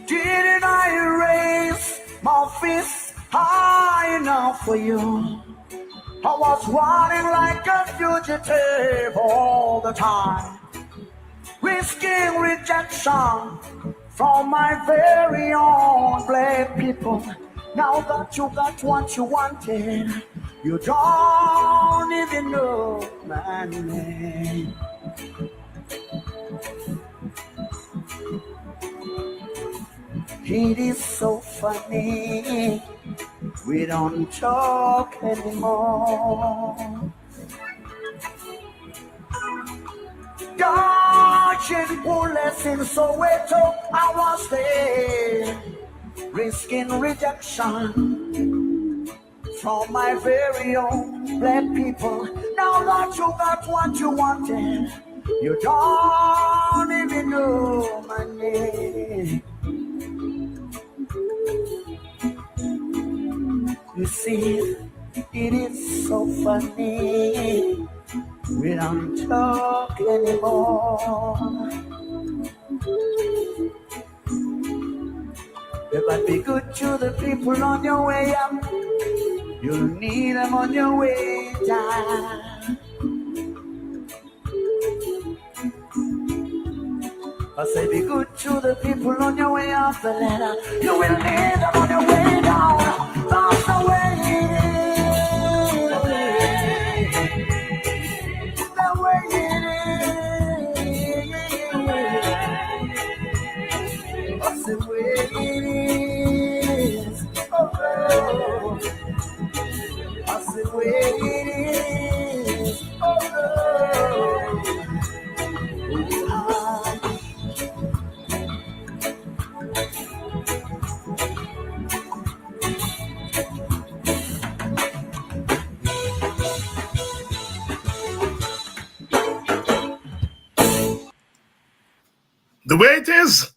Didn't I raise my fist high enough for you? I was running like a fugitive all the time, risking rejection from my very own black people. Now that you got what you wanted, you don't even know my name. It is so funny, we don't talk anymore. Dodging bullets in Soweto, I was there, risking rejection from my very own black people. Now that you got what you wanted, you don't even know my name. You see, it is so funny, we don't talk anymore. But be good to the people on your way up. You'll need them on your way down. I say be good to the people on your way up the ladder. You will need them on your way down. That's the way it is. The way it is. That's the way it is. Oh, that's the way it is. Oh, The way it is,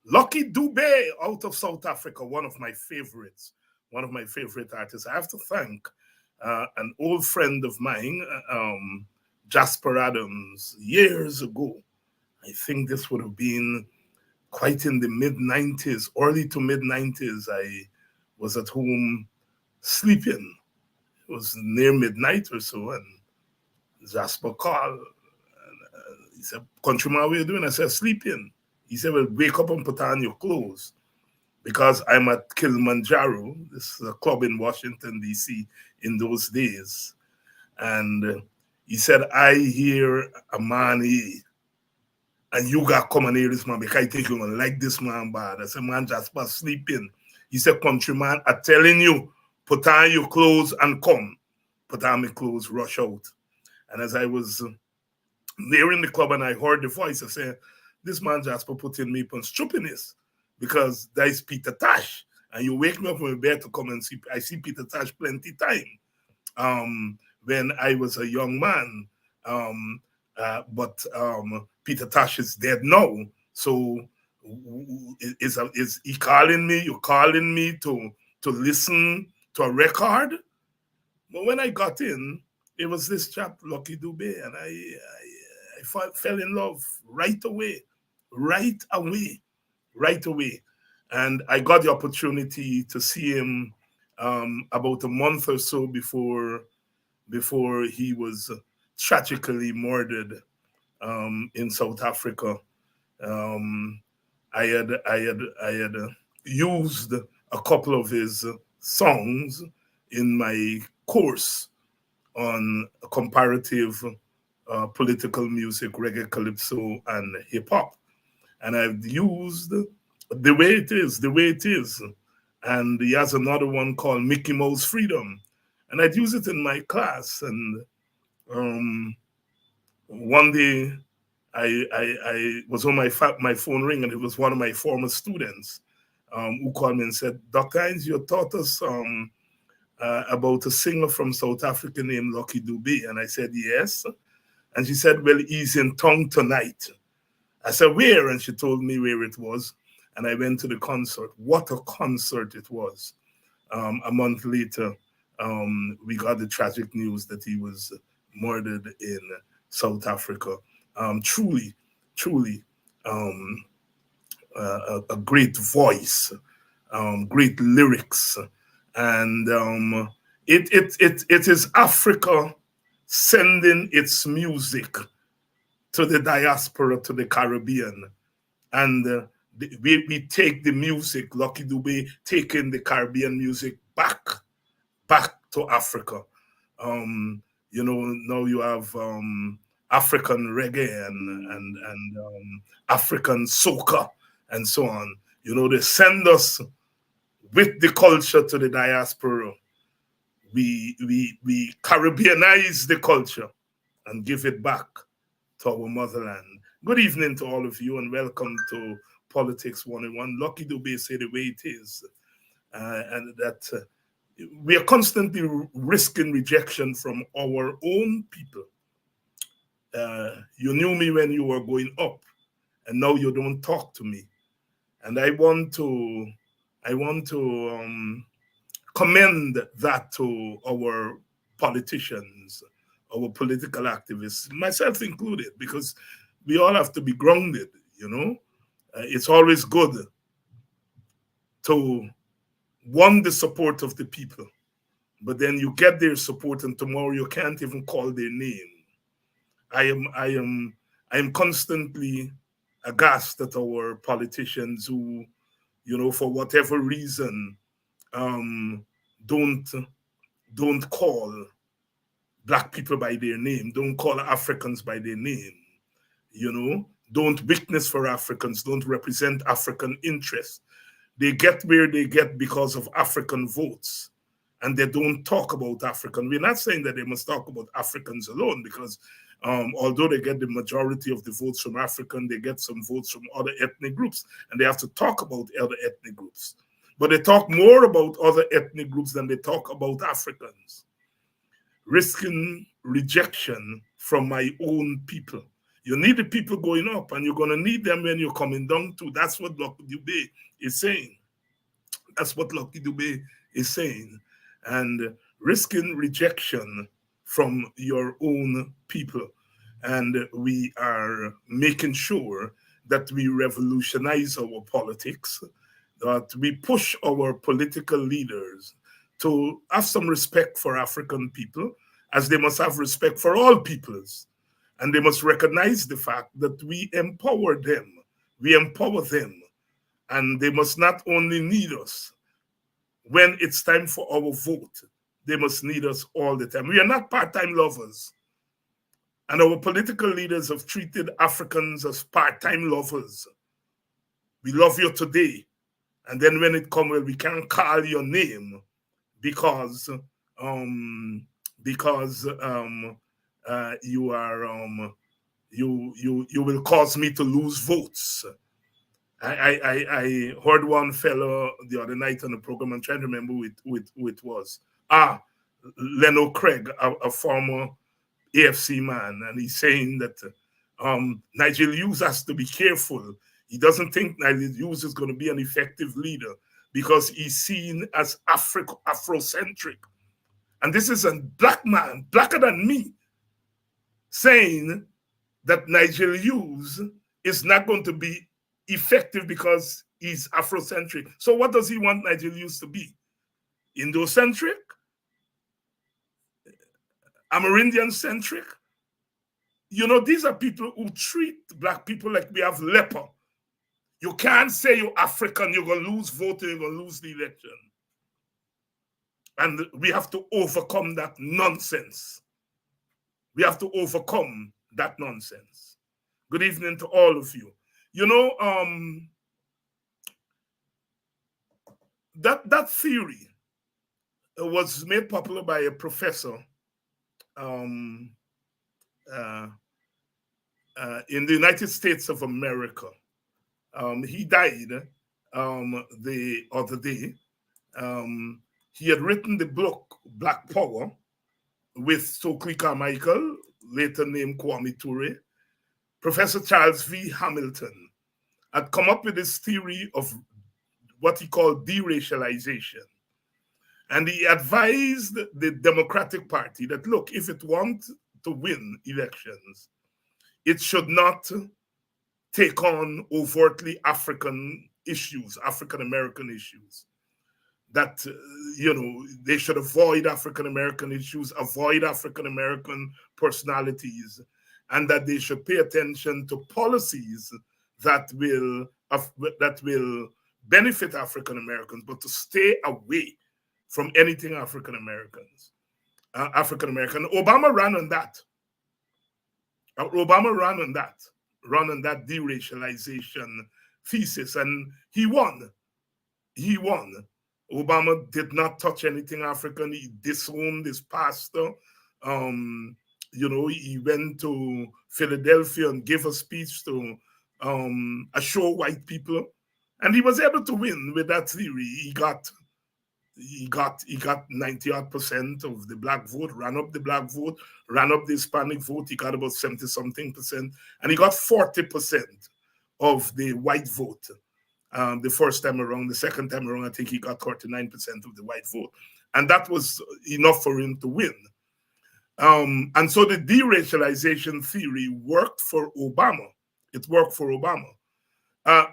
Lucky Dube out of South Africa, one of my favorites, one of my favorite artists. I have to thank an old friend of mine, Jasper Adams, years ago. I think this would have been quite in the mid 90s, early to mid 90s. I was at home sleeping. It was near midnight or so, and Jasper called. He said, "Countryman, what are you doing?" I said, "Sleeping." He said, "Well, wake up and put on your clothes." Because I'm at Kilimanjaro. This is a club in Washington, D.C. in those days. And he said, "I hear a man here, and you got to come and hear this man because I think you're going to like this man bad." I said, "Man, Jasper sleeping." He said, "Countryman, I'm telling you, put on your clothes and come." Put on my clothes, rush out. And as I was there in the club and I heard the voice, I said, "This man Jasper putting me on stupidness because that is Peter Tosh. And you wake me up from my bed to come and see, I see Peter Tosh plenty time when I was a young man. But Peter Tosh is dead now. So is he calling me? You calling me to listen to a record?" But when I got in, it was this chap, Lucky Dube, and I fell in love right away, right away, right away. And I got the opportunity to see him about a month or so before he was tragically murdered in South Africa. Um, I had used a couple of his songs in my course on comparative political music, reggae, calypso, and hip hop. And I've used The Way It Is, The Way It Is. And he has another one called Mickey Mouse Freedom. And I'd use it in my class. And one day I was on my phone ring, and it was one of my former students who called me and said, "Dr. Hines, you taught us about a singer from South Africa named Lucky Dube." And I said, "Yes." And she said, "Well, he's in town tonight." I said, "Where?" And she told me where it was. And I went to the concert. What a concert it was. A month later, we got the tragic news that he was murdered in South Africa. Truly, truly, a great voice, great lyrics, and it is Africa sending its music to the diaspora, to the Caribbean, and we take the music, Lucky Dube taking the Caribbean music back to Africa. Now you have African reggae and African soca and so on. They send us with the culture to the diaspora. We Caribbeanize the culture and give it back to our motherland. Good evening to all of you and welcome to Politics 101. Lucky Dube say the way it is, and that we are constantly risking rejection from our own people. You knew me when you were going up, and now you don't talk to me. And I want to commend that to our politicians, our political activists, myself included, because we all have to be grounded. It's always good to want the support of the people, but then you get their support and tomorrow you can't even call their name. I am constantly aghast at our politicians who, for whatever reason, don't call Black people by their name, don't call Africans by their name, don't witness for Africans, don't represent African interests. They get where they get because of African votes, and they don't talk about African. We're not saying that they must talk about Africans alone, because although they get the majority of the votes from African, they get some votes from other ethnic groups, and they have to talk about other ethnic groups. But they talk more about other ethnic groups than they talk about Africans. Risking rejection from my own people. You need the people going up, and you're going to need them when you're coming down too. That's what Lucky Dube is saying. That's what Lucky Dube is saying. And risking rejection from your own people. And we are making sure that we revolutionize our politics, that we push our political leaders to have some respect for African people, as they must have respect for all peoples. And they must recognize the fact that we empower them. And they must not only need us when it's time for our vote, they must need us all the time. We are not part-time lovers. And our political leaders have treated Africans as part-time lovers. We love you today. And then when it comes, well, we can't call your name because you are you will cause me to lose votes. I heard one fellow the other night on the program. I'm trying to remember who it was. Leno Craig, a former AFC man, and he's saying that Nigel Hughes has to be careful. He doesn't think Nigel Hughes is going to be an effective leader because he's seen as Afrocentric. And this is a black man, blacker than me, saying that Nigel Hughes is not going to be effective because he's Afrocentric. So what does he want Nigel Hughes to be? Indo-centric? Amerindian-centric? These are people who treat black people like we have leper. You can't say you're African, you're going to lose voting, you're going to lose the election. And we have to overcome that nonsense. We have to overcome that nonsense. Good evening to all of you. That theory was made popular by a professor in the United States of America. He died the other day. He had written the book Black Power with Stokely Carmichael, later named Kwame Ture. Professor Charles V. Hamilton had come up with this theory of what he called deracialization. And he advised the Democratic Party that, look, if it wants to win elections, it should not take on overtly African issues, African American issues. That, they should avoid African American issues, avoid African American personalities, and that they should pay attention to policies that will benefit African Americans, but to stay away from anything African Americans. African American. Obama ran on that. Obama ran on that deracialization thesis, and he won. He won. Obama did not touch anything African. He disowned his pastor. He went to Philadelphia and gave a speech to assure white people, and he was able to win with that theory. He got 90% of the black vote, ran up the black vote, ran up the Hispanic vote. He got about 70-something%, and he got 40% of the white vote. The first time around. The second time around, I think he got 39% of the white vote. And that was enough for him to win. And so the deracialization theory worked for Obama. It worked for Obama.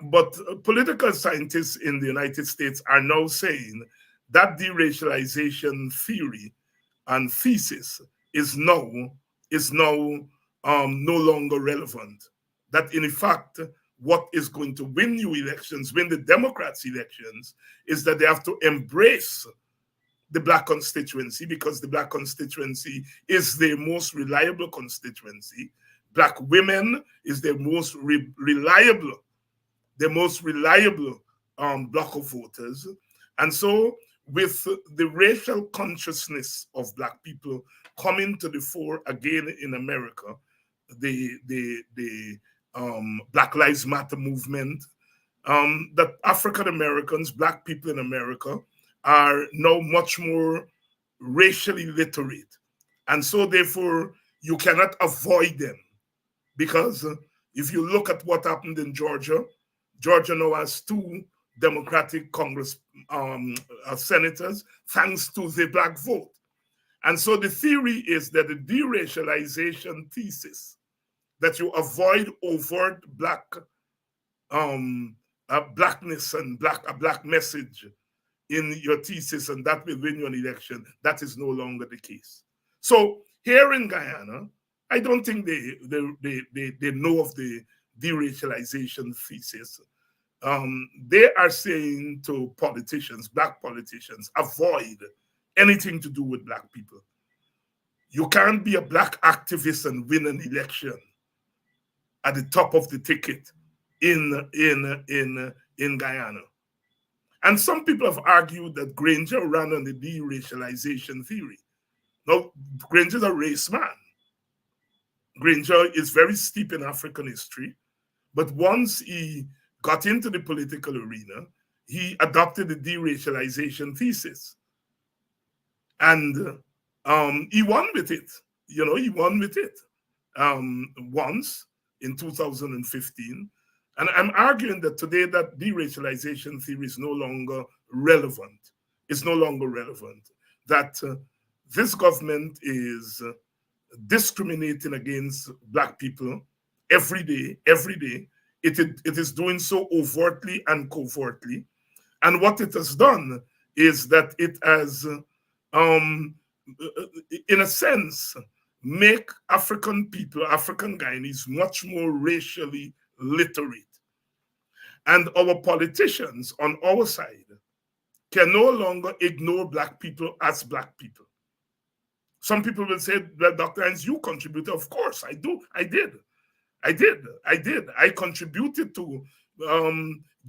But political scientists in the United States are now saying that deracialization theory and thesis is now no longer relevant. That in fact, what is going to win the Democrats' elections, is that they have to embrace the black constituency, because the black constituency is their most reliable constituency. Black women is their most reliable block of voters. And so with the racial consciousness of black people coming to the fore again in America, the Black Lives Matter movement, that African Americans, black people in America, are now much more racially literate. And so therefore, you cannot avoid them. Because if you look at what happened in Georgia, Georgia now has 2 Democratic Congress senators, thanks to the black vote. And so the theory is that the deracialization thesis, that you avoid overt blackness and a black message in your thesis, and that will win you an election, that is no longer the case. So here in Guyana, I don't think they know of the deracialization thesis. They are saying to politicians, black politicians, avoid anything to do with black people. You can't be a black activist and win an election at the top of the ticket in Guyana. And some people have argued that Granger ran on the deracialization theory. Now, Granger's a race man. Granger is very steep in African history, but once he got into the political arena, he adopted the deracialization thesis. And he won with it. He won with it once in 2015. And I'm arguing that today that deracialization theory is no longer relevant. It's no longer relevant. That this government is discriminating against black people every day. It is doing so overtly and covertly. And what it has done is that it has, in a sense, make African people, African Guyanese, much more racially literate. And our politicians on our side can no longer ignore black people as black people. Some people will say, well, Dr. Hines, you contributed. Of course, I do. I did. I contributed to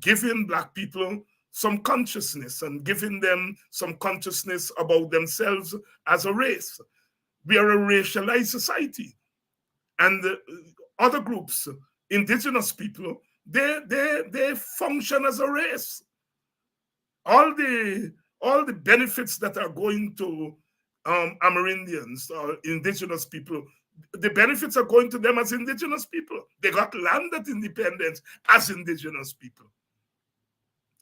giving black people some consciousness and giving them some consciousness about themselves as a race. We are a racialized society. And other groups, indigenous people, they function as a race. All the benefits that are going to Amerindians or indigenous people, the benefits are going to them as indigenous people. They got land at independence as indigenous people.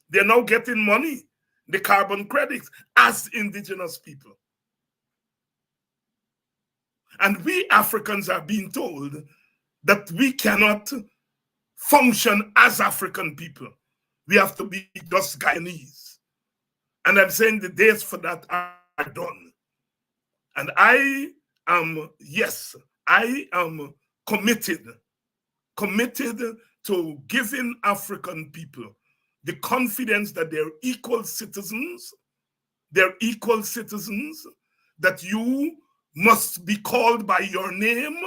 They're now getting money, the carbon credits, as indigenous people. And we Africans are being told that we cannot function as African people. We have to be just Guyanese. And I'm saying the days for that are done. And I am committed to giving African people the confidence that they're equal citizens, that you must be called by your name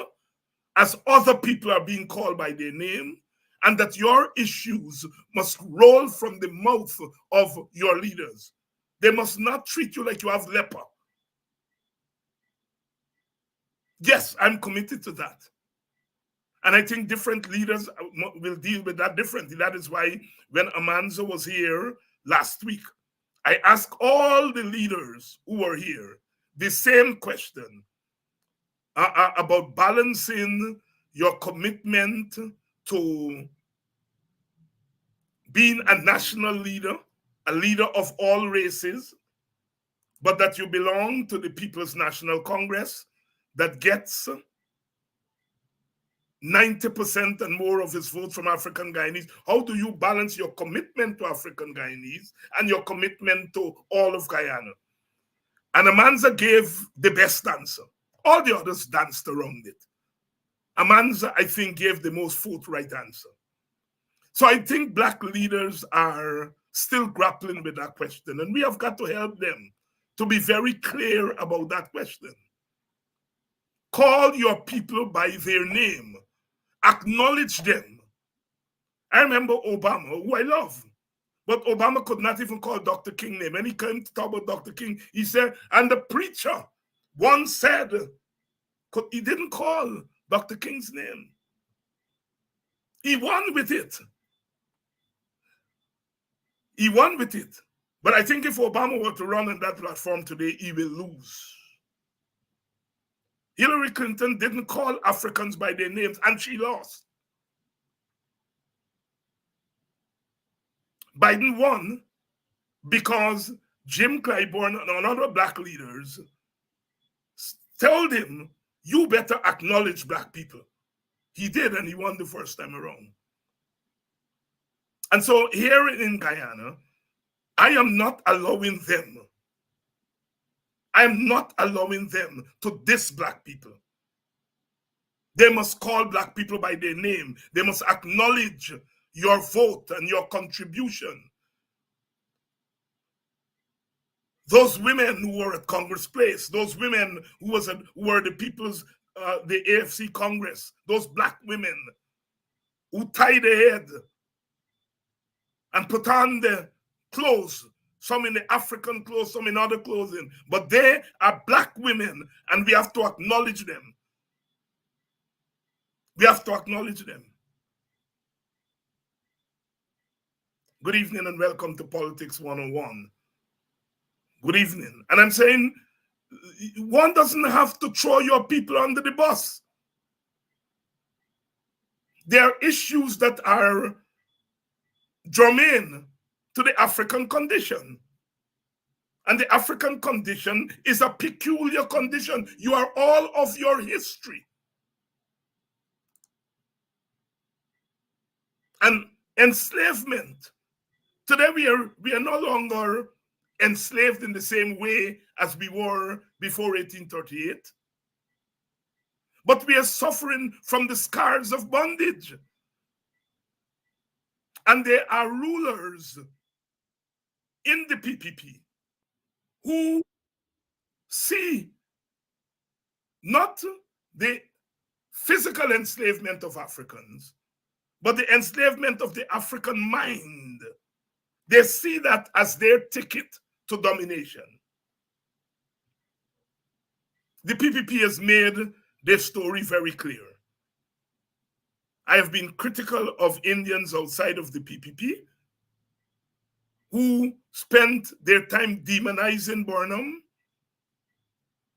as other people are being called by their name, and that your issues must roll from the mouth of your leaders. They must not treat you like you have leper. Yes, I'm committed to that. And I think different leaders will deal with that differently. That is why when Amanzo was here last week, I asked all the leaders who were here the same question about balancing your commitment to being a national leader, a leader of all races, but that you belong to the People's National Congress that gets 90% and more of his votes from African Guyanese. How do you balance your commitment to African Guyanese and your commitment to all of Guyana? And Amanza gave the best answer. All the others danced around it. Amanza, I think, gave the most forthright answer. So I think Black leaders are still grappling with that question, and we have got to help them to be very clear about that question. Call your people by their name. Acknowledge them. I remember Obama, who I love, but Obama could not even call Dr. King name. And he came to talk about Dr. King. He said, and the preacher once said, he didn't call Dr. King's name. He won with it. He won with it. But I think if Obama were to run on that platform today, he will lose. Hillary Clinton didn't call Africans by their names, and she lost. Biden won because Jim Clyburn and other Black leaders told him, you better acknowledge Black people. He did, and he won the first time around. And so here in Guyana, I am not allowing them. I am not allowing them to diss Black people. They must call Black people by their name. They must acknowledge your vote and your contribution. Those women who were at Congress Place, those women who were the people's, the AFC Congress, those Black women who tied their head and put on the clothes, some in the African clothes, some in other clothing, but they are Black women, and we have to acknowledge them. We have to acknowledge them. Good evening and welcome to Politics 101. Good evening. And I'm saying one doesn't have to throw your people under the bus. There are issues that are germane to the African condition. And the African condition is a peculiar condition. You are all of your history. And enslavement. Today we are no longer enslaved in the same way as we were before 1838. But we are suffering from the scars of bondage. And there are rulers in the PPP who see not the physical enslavement of Africans, but the enslavement of the African mind. They see that as their ticket to domination. The PPP has made their story very clear. I have been critical of Indians outside of the PPP who spent their time demonizing Burnham,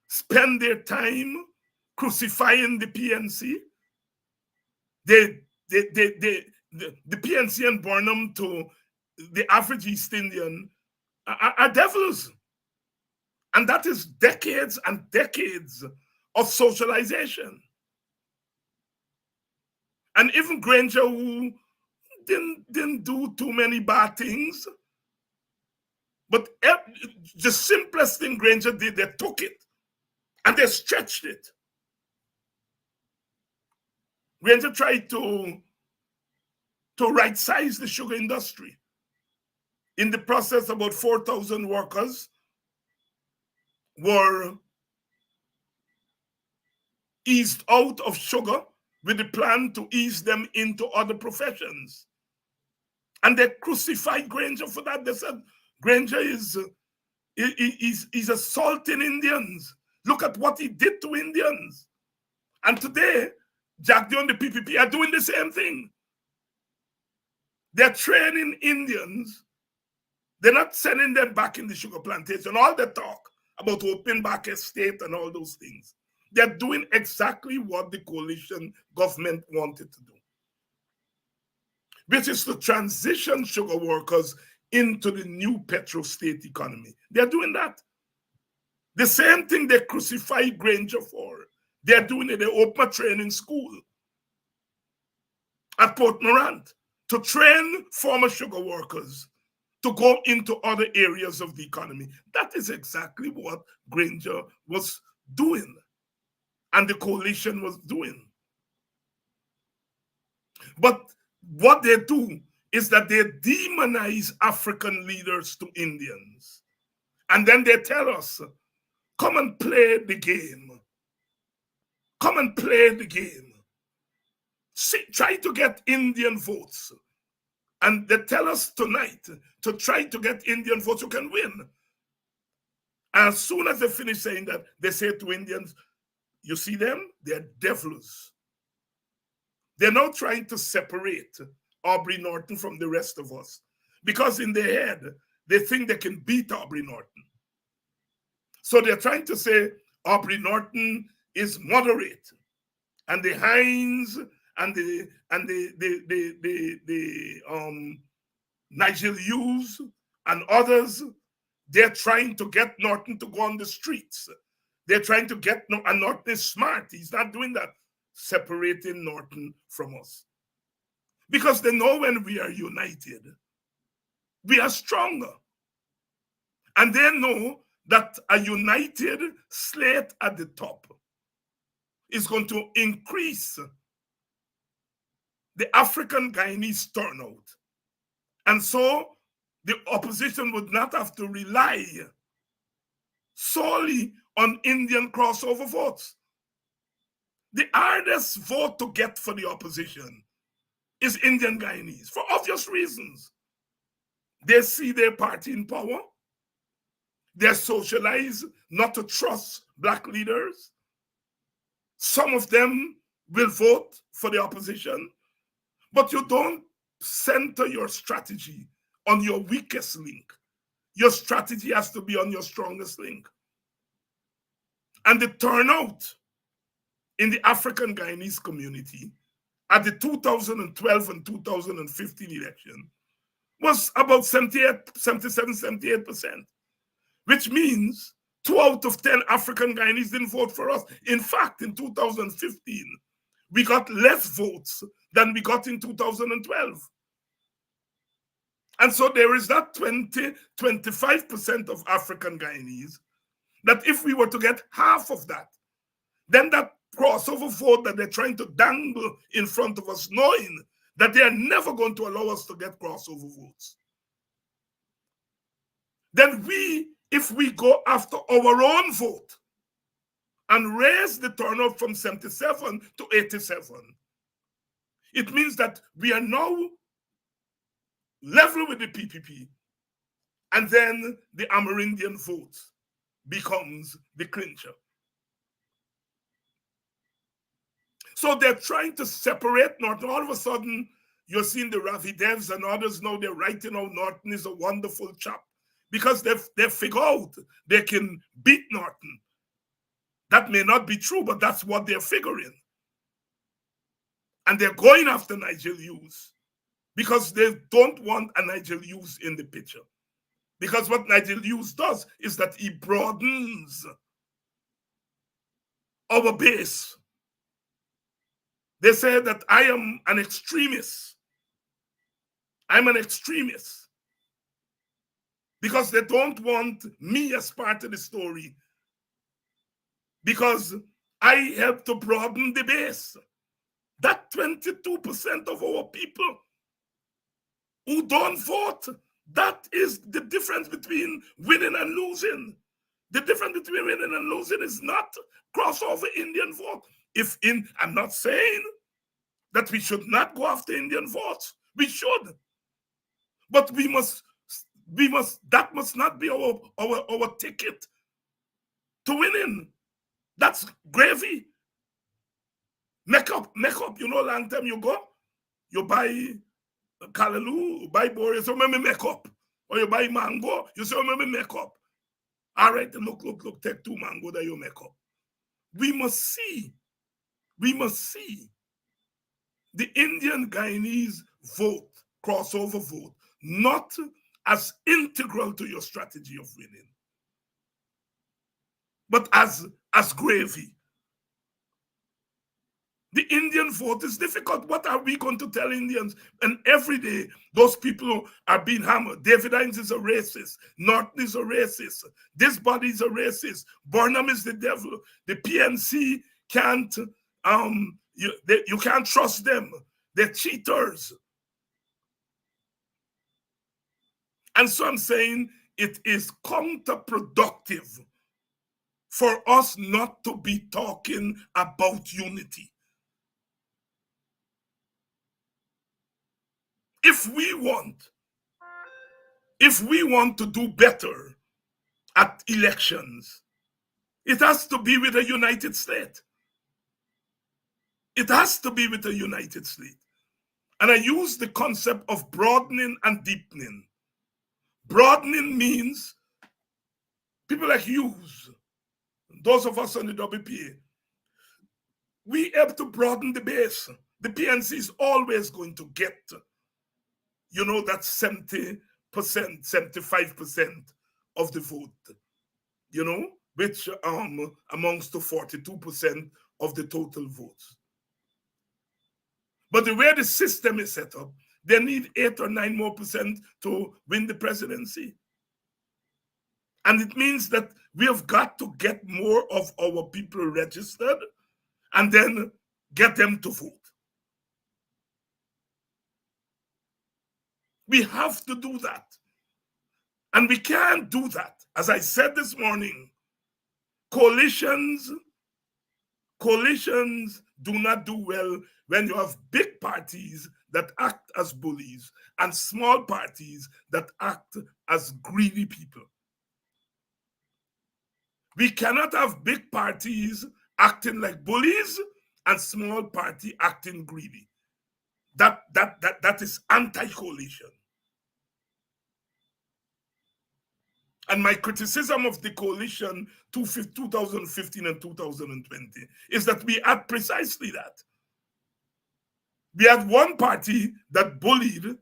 spend their time crucifying the PNC. The PNC and Burnham to the average East Indian are devils. And that is decades and decades of socialization. And even Granger, who didn't do too many bad things. But the simplest thing Granger did, they took it and they stretched it. Granger tried to right-size the sugar industry. In the process, about 4,000 workers were eased out of sugar with the plan to ease them into other professions. And they crucified Granger for that. They said, Granger is assaulting Indians. Look at what he did to Indians. And today, Jack Day and the PPP are doing the same thing. They're training Indians. They're not sending them back in the sugar plantation. All the talk about opening back a state and all those things. They're doing exactly what the coalition government wanted to do, which is to transition sugar workers into the new petro-state economy. They're doing that. The same thing they crucified Granger for. They're doing it. They open a training school at Port Morant to train former sugar workers to go into other areas of the economy. That is exactly what Granger was doing and the coalition was doing. But what they do is that they demonize African leaders to Indians. And then they tell us, come and play the game. Come and play the game. Try to get Indian votes. And they tell us tonight to try to get Indian votes who can win. And as soon as they finish saying that, they say to Indians, you see them? They're devils. They're now trying to separate Aubrey Norton from the rest of us. Because in their head, they think they can beat Aubrey Norton. So they're trying to say Aubrey Norton is moderate. And the Hines and the Nigel Hughes and others, they're trying to get Norton to go on the streets. They're trying to get, and Norton is smart. He's not doing that, separating Norton from us. Because they know when we are united, we are stronger. And they know that a united slate at the top is going to increase the African Guyanese turnout. And so the opposition would not have to rely solely on Indian crossover votes. The hardest vote to get for the opposition is Indian Guyanese, for obvious reasons. They see their party in power. They're socialized not to trust Black leaders. Some of them will vote for the opposition, but you don't center your strategy on your weakest link. Your strategy has to be on your strongest link. And the turnout in the African Guyanese community at the 2012 and 2015 election was about 78%, which means 2 out of 10 African Guyanese didn't vote for us. In fact, in 2015, we got less votes than we got in 2012. And so there is that 25% of African Guyanese that if we were to get half of that, then that crossover vote that they're trying to dangle in front of us, knowing that they are never going to allow us to get crossover votes. Then if we go after our own vote and raise the turnout from 77 to 87, it means that we are now level with the PPP, and then the Amerindian vote becomes the clincher. So they're trying to separate Norton. All of a sudden, you're seeing the Ravi Devs and others now, they're writing out Norton is a wonderful chap because they've figured out they can beat Norton. That may not be true, but that's what they're figuring. And they're going after Nigel Hughes because they don't want a Nigel Hughes in the picture. Because what Nigel Hughes does is that he broadens our base. They say that I am an extremist. I'm an extremist because they don't want me as part of the story, because I help to broaden the base. That 22% of our people who don't vote, that is the difference between winning and losing. The difference between winning and losing is not crossover Indian vote. I'm not saying that we should not go after Indian votes. We should. But that must not be our ticket to winning. That's gravy. Make up. Long time you go, you buy Callaloo, you buy Boris, you say, make up. Or you buy mango, you say, make up. All right, look, take 2 mango that you make up. We must see the Indian Guyanese vote, crossover vote, not as integral to your strategy of winning, but as gravy. The Indian vote is difficult. What are we going to tell Indians? And every day, those people are being hammered. David Hines is a racist. Norton is a racist. This body is a racist. Burnham is the devil. The PNC can't, you can't trust them. They're cheaters. And so I'm saying it is counterproductive for us not to be talking about unity. If we want to do better at elections, it has to be with a united state. It has to be with a united state. And I use the concept of broadening and deepening. Broadening means people like Hughes, those of us on the WPA, we have to broaden the base. The PNC is always going to get, that 70%, 75% of the vote, which amounts to 42% of the total votes. But the way the system is set up, they need 8 or 9 more percent to win the presidency. And it means that we have got to get more of our people registered and then get them to vote. We have to do that. And we can't do that. As I said this morning, coalitions do not do well when you have big parties that act as bullies and small parties that act as greedy people. We cannot have big parties acting like bullies and small party acting greedy. That is anti-coalition. And my criticism of the coalition 2015 and 2020 is that we had precisely that. We had one party that bullied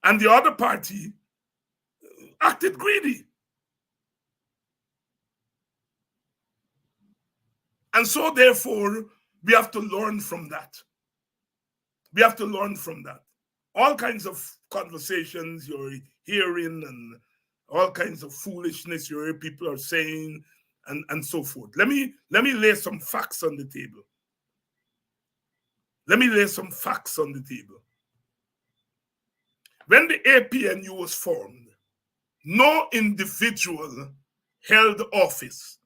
and the other party acted greedy. And so therefore, we have to learn from that. We have to learn from that. All kinds of conversations you're hearing and all kinds of foolishness you hear people are saying and so forth. Let me lay some facts on the table. Let me lay some facts on the table. When the APNU was formed, no individual held office.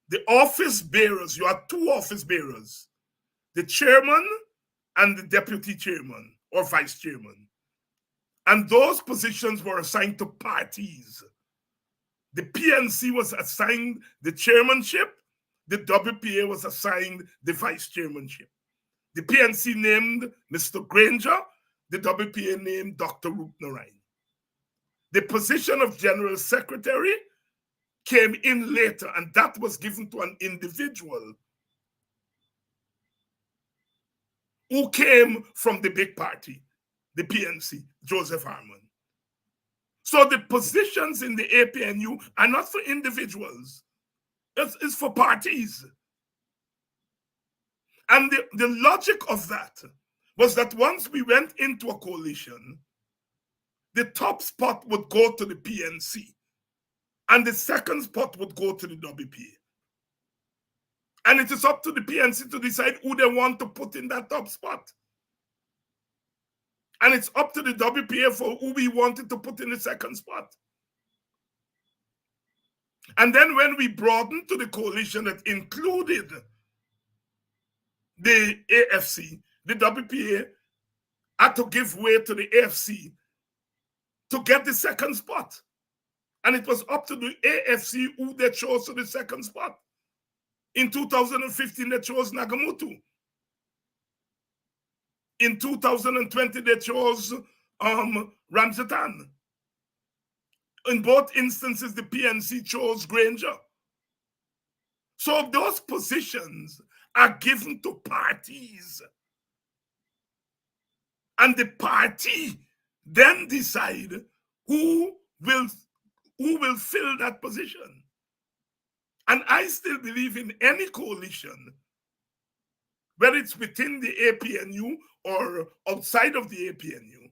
The office bearers, you have 2 office bearers, the chairman and the deputy chairman or vice chairman. And those positions were assigned to parties. The PNC was assigned the chairmanship, the WPA was assigned the vice chairmanship. The PNC named Mr. Granger, the WPA named Dr. Rupnarayan. The position of general secretary came in later, and that was given to an individual who came from the big party, the PNC, Joseph Harmon. So the positions in the APNU are not for individuals, it's for parties. And the logic of that was that once we went into a coalition, the top spot would go to the PNC, and the second spot would go to the WPA. And it is up to the PNC to decide who they want to put in that top spot. And it's up to the WPA for who we wanted to put in the second spot. And then when we broadened to the coalition that included the AFC, the WPA had to give way to the AFC to get the second spot. And it was up to the AFC who they chose to the second spot. In 2015, they chose Nagamutu. In 2020, they chose Ramzatan. In both instances, the PNC chose Granger. So those positions are given to parties. And the party then decide who will fill that position. And I still believe in any coalition, whether it's within the APNU or outside of the APNU,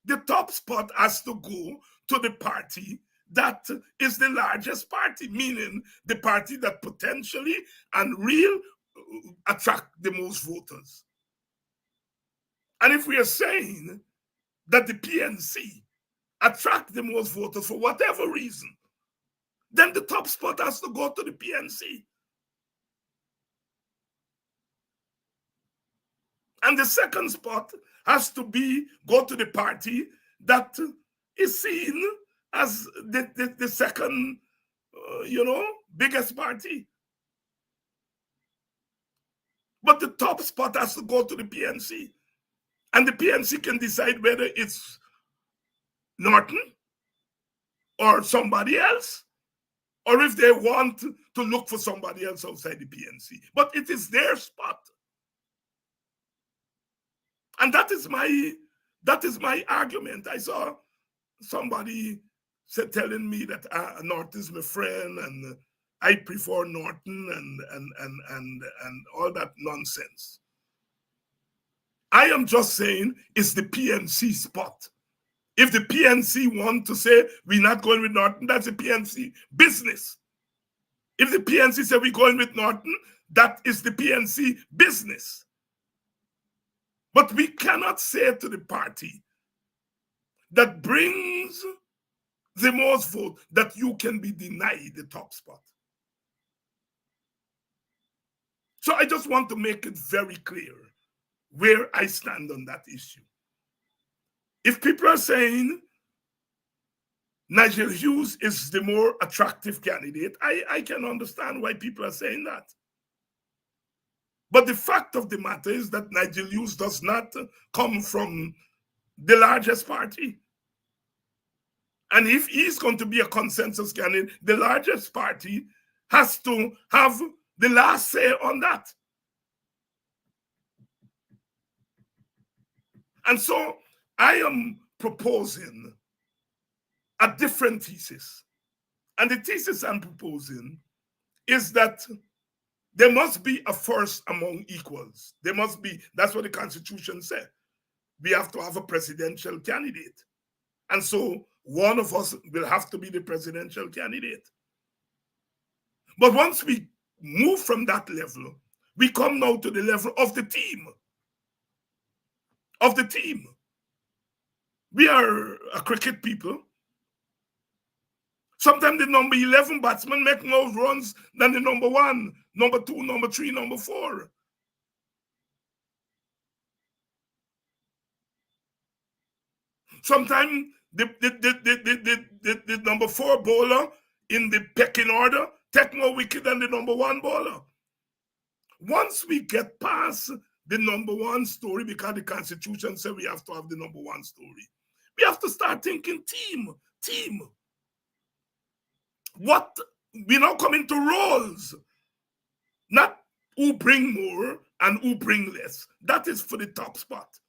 the top spot has to go to the party that is the largest party, meaning the party that potentially and real attract the most voters. And if we are saying that the PNC attract the most voters for whatever reason, then the top spot has to go to the PNC. And the second spot has to go to the party that is seen as the second, biggest party. But the top spot has to go to the PNC. And the PNC can decide whether it's Norton or somebody else, or if they want to look for somebody else outside the PNC. But it is their spot. And that is my argument. I saw somebody telling me that Norton is my friend and I prefer Norton and all that nonsense. I am just saying it's the PNC spot. If the PNC want to say we're not going with Norton, that's the PNC business. If the PNC say we're going with Norton, that is the PNC business. But we cannot say to the party that brings the most vote that you can be denied the top spot. So I just want to make it very clear where I stand on that issue. If people are saying Nigel Hughes is the more attractive candidate, I can understand why people are saying that. But the fact of the matter is that Nigel Hughes does not come from the largest party. And if he's going to be a consensus candidate, the largest party has to have the last say on that. And so I am proposing a different thesis. And the thesis I'm proposing is that there must be a first among equals. There must be, that's what the Constitution said. We have to have a presidential candidate. And so one of us will have to be the presidential candidate. But once we move from that level, we come now to the level of the team. Of the team. We are a cricket people. Sometimes the number 11 batsman make more runs than the number 1, number 2, number 3, number 4. Sometimes the number 4 bowler in the pecking order take more wicket than the number 1 bowler. Once we get past the number 1 story, because the Constitution says we have to have the number 1 story, we have to start thinking team. What we now come into roles, not who bring more and who bring less. That is for the top spot.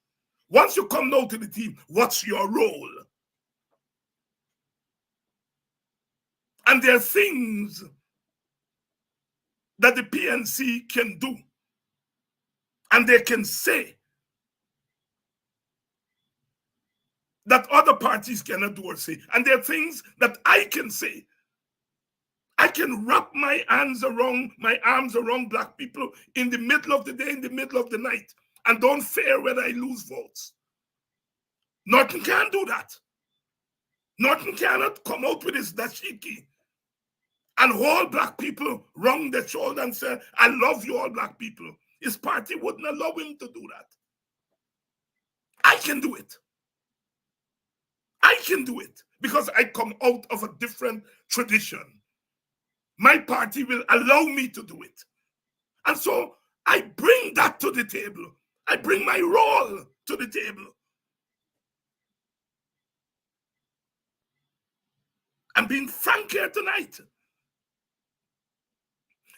Once you come now to the team, what's your role? And there are things that the PNC can do, and they can say that other parties cannot do or say. And there are things that I can say. I can wrap my arms around black people in the middle of the day, in the middle of the night, and don't fear whether I lose votes. Norton can't do that. Norton cannot come out with his dashiki and hold black people round their shoulder and say, I love you all black people. His party wouldn't allow him to do that. I can do it. I can do it because I come out of a different tradition. My party will allow me to do it. And so I bring that to the table. I bring my role to the table. I'm being frank here tonight.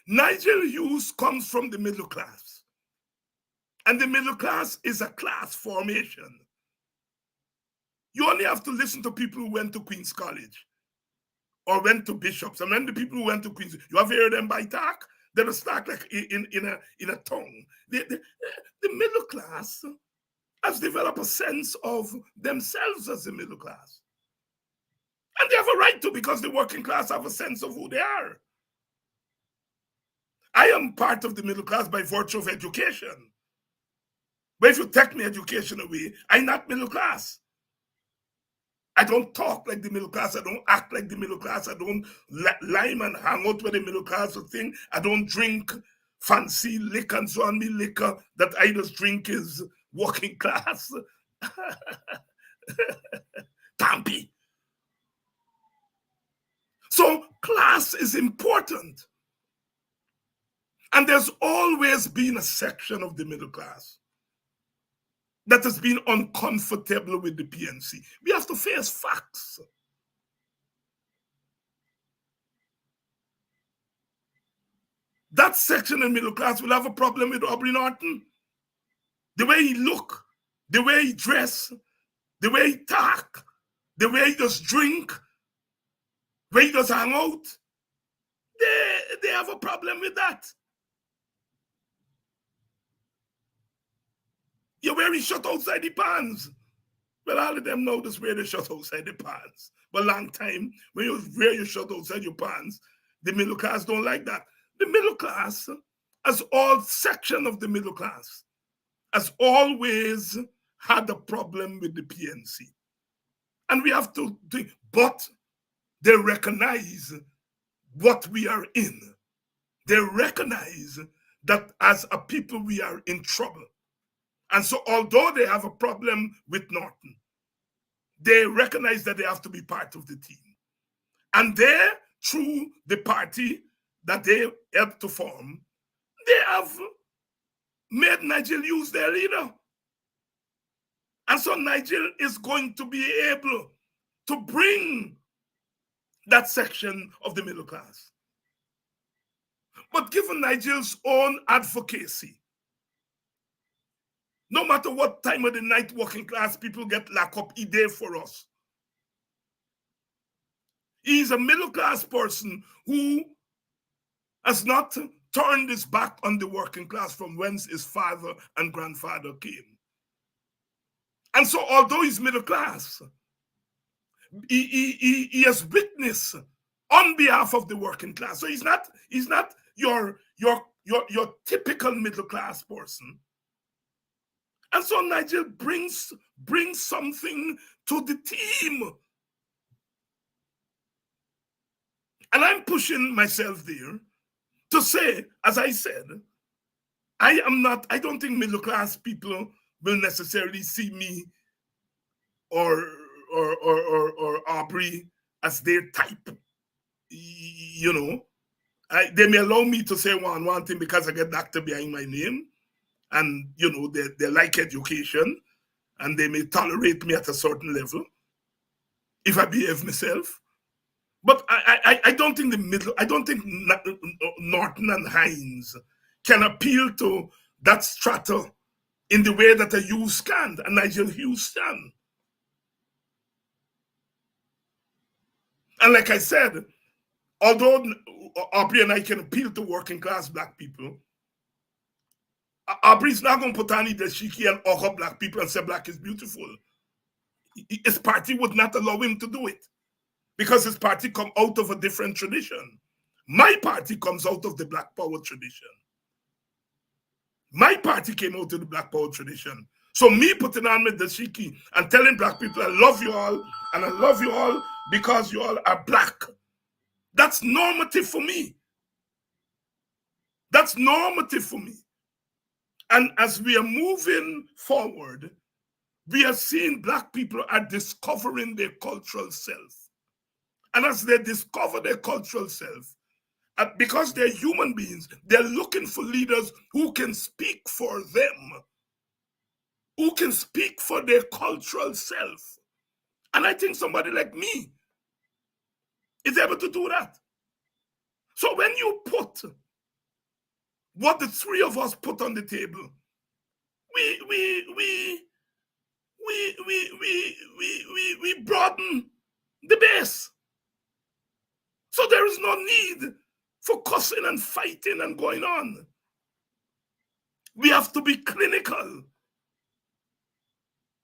Nigel Hughes comes from the middle class. And the middle class is a class formation. You only have to listen to people who went to Queen's College or went to Bishops. And when the people who went to Queen's, you have heard them by talk, they will start like in a tongue. The middle class has developed a sense of themselves as the middle class. And they have a right to, because the working class have a sense of who they are. I am part of the middle class by virtue of education. But if you take my education away, I'm not middle class. I don't talk like the middle class. I don't act like the middle class. I don't lime and hang out with the middle class thing. I don't drink fancy liquor and so on. Me liquor that I just drink is working class. Tampi. So class is important. And there's always been a section of the middle class that has been uncomfortable with the PNC. We have to face facts. That section in the middle class will have a problem with Aubrey Norton. The way he look, the way he dress, the way he talk, the way he just drink, the way he just hang out, they have a problem with that. You wear your shirt outside the pants. Well, all of them know this wear the shirt outside the pants. But long time, when you wear your shirt outside your pants, the middle class don't like that. The middle class, as all section of the middle class, has always had a problem with the PNC. And we have to think, but they recognize what we are in. They recognize that as a people we are in trouble. And so although they have a problem with Norton, they recognize that they have to be part of the team. And they, through the party that they helped to form, they have made Nigel Hughes their leader. And so Nigel is going to be able to bring that section of the middle class. But given Nigel's own advocacy, no matter what time of the night working class people get locked up, he's there for us. He's a middle class person who has not turned his back on the working class from whence his father and grandfather came. And so although he's middle class, he has witnessed on behalf of the working class. So he's not your typical middle class person. And so Nigel brings something to the team. And I'm pushing myself there to say, as I said, I don't think middle class people will necessarily see me or Aubrey as their type. You know, they may allow me to say one thing because I get doctor behind my name. And, you know, they like education and they may tolerate me at a certain level if I behave myself. But I don't think Norton and Hines can appeal to that strata in the way that a Hughes can, and Nigel Hughes can. And like I said, although Aubrey and I can appeal to working class black people, Aubrey's not going to put on the shiki and hug up black people and say black is beautiful. his party would not allow him to do it because his party come out of a different tradition. My party comes out of the Black Power tradition. My party came out of the Black Power tradition. So me putting on my dashiki and telling black people, I love you all, and I love you all because you all are black. That's normative for me. That's normative for me. And as we are moving forward, we are seeing black people are discovering their cultural self. And as they discover their cultural self, because they're human beings, they're looking for leaders who can speak for them, who can speak for their cultural self. And I think somebody like me is able to do that. So when you put what the three of us put on the table, we broaden the base. So there is no need for cussing and fighting and going on. We have to be clinical.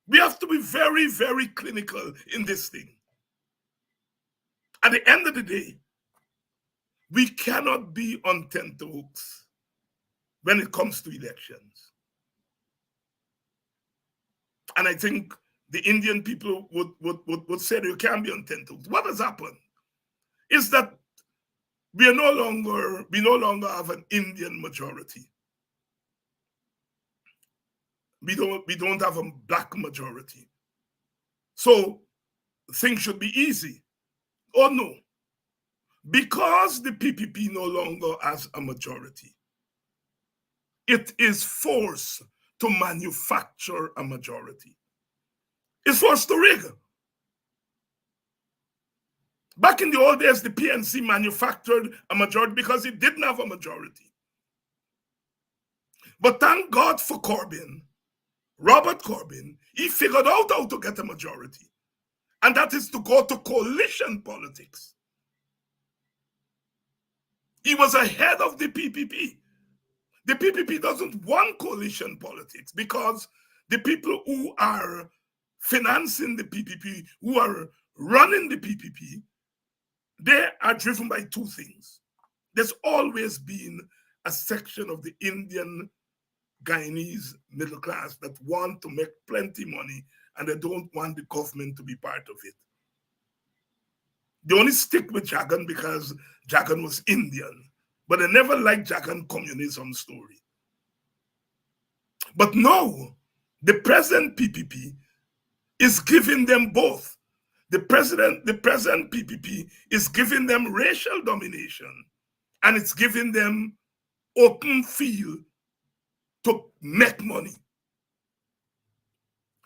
We have to be very, very clinical in this thing. At the end of the day, we cannot be on tenterhooks when it comes to elections. And I think the Indian people would say that you can't be on tenterhooks. What has happened is that we no longer have an Indian majority. We don't have a black majority. So things should be easy. Oh no. Because the PPP no longer has a majority, it is forced to manufacture a majority. It's forced to rig. Back in the old days, the PNC manufactured a majority because it didn't have a majority. But thank God for Corbyn, Robert Corbyn, he figured out how to get a majority. And that is to go to coalition politics. He was ahead of the PPP. The PPP doesn't want coalition politics because the people who are financing the PPP, who are running the PPP, they are driven by two things. There's always been a section of the Indian Guyanese middle class that want to make plenty money and they don't want the government to be part of it. They only stick with Jagan because Jagan was Indian, but they never liked Jagan communism story. But no, the present PPP is giving them both. The present PPP is giving them racial domination and it's giving them open field to make money.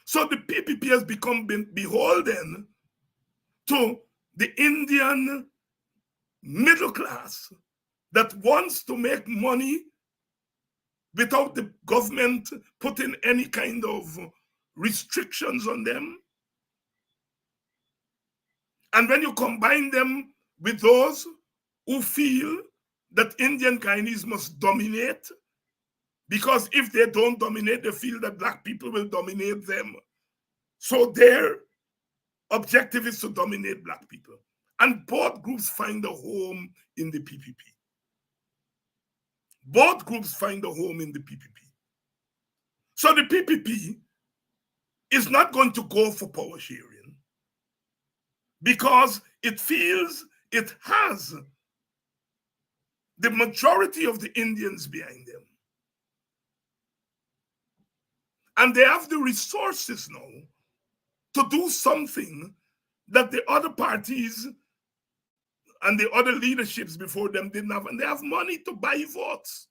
So the PPP has become beholden to the Indian middle class that wants to make money without the government putting any kind of restrictions on them. And when you combine them with those who feel that Indian Guyanese must dominate, because if they don't dominate, they feel that black people will dominate them. So their objective is to dominate black people. And both groups find a home in the PPP. Both groups find a home in the PPP. So the PPP is not going to go for power sharing because it feels it has the majority of the Indians behind them. And they have the resources now to do something that the other parties and the other leaderships before them didn't have. And they have money to buy votes.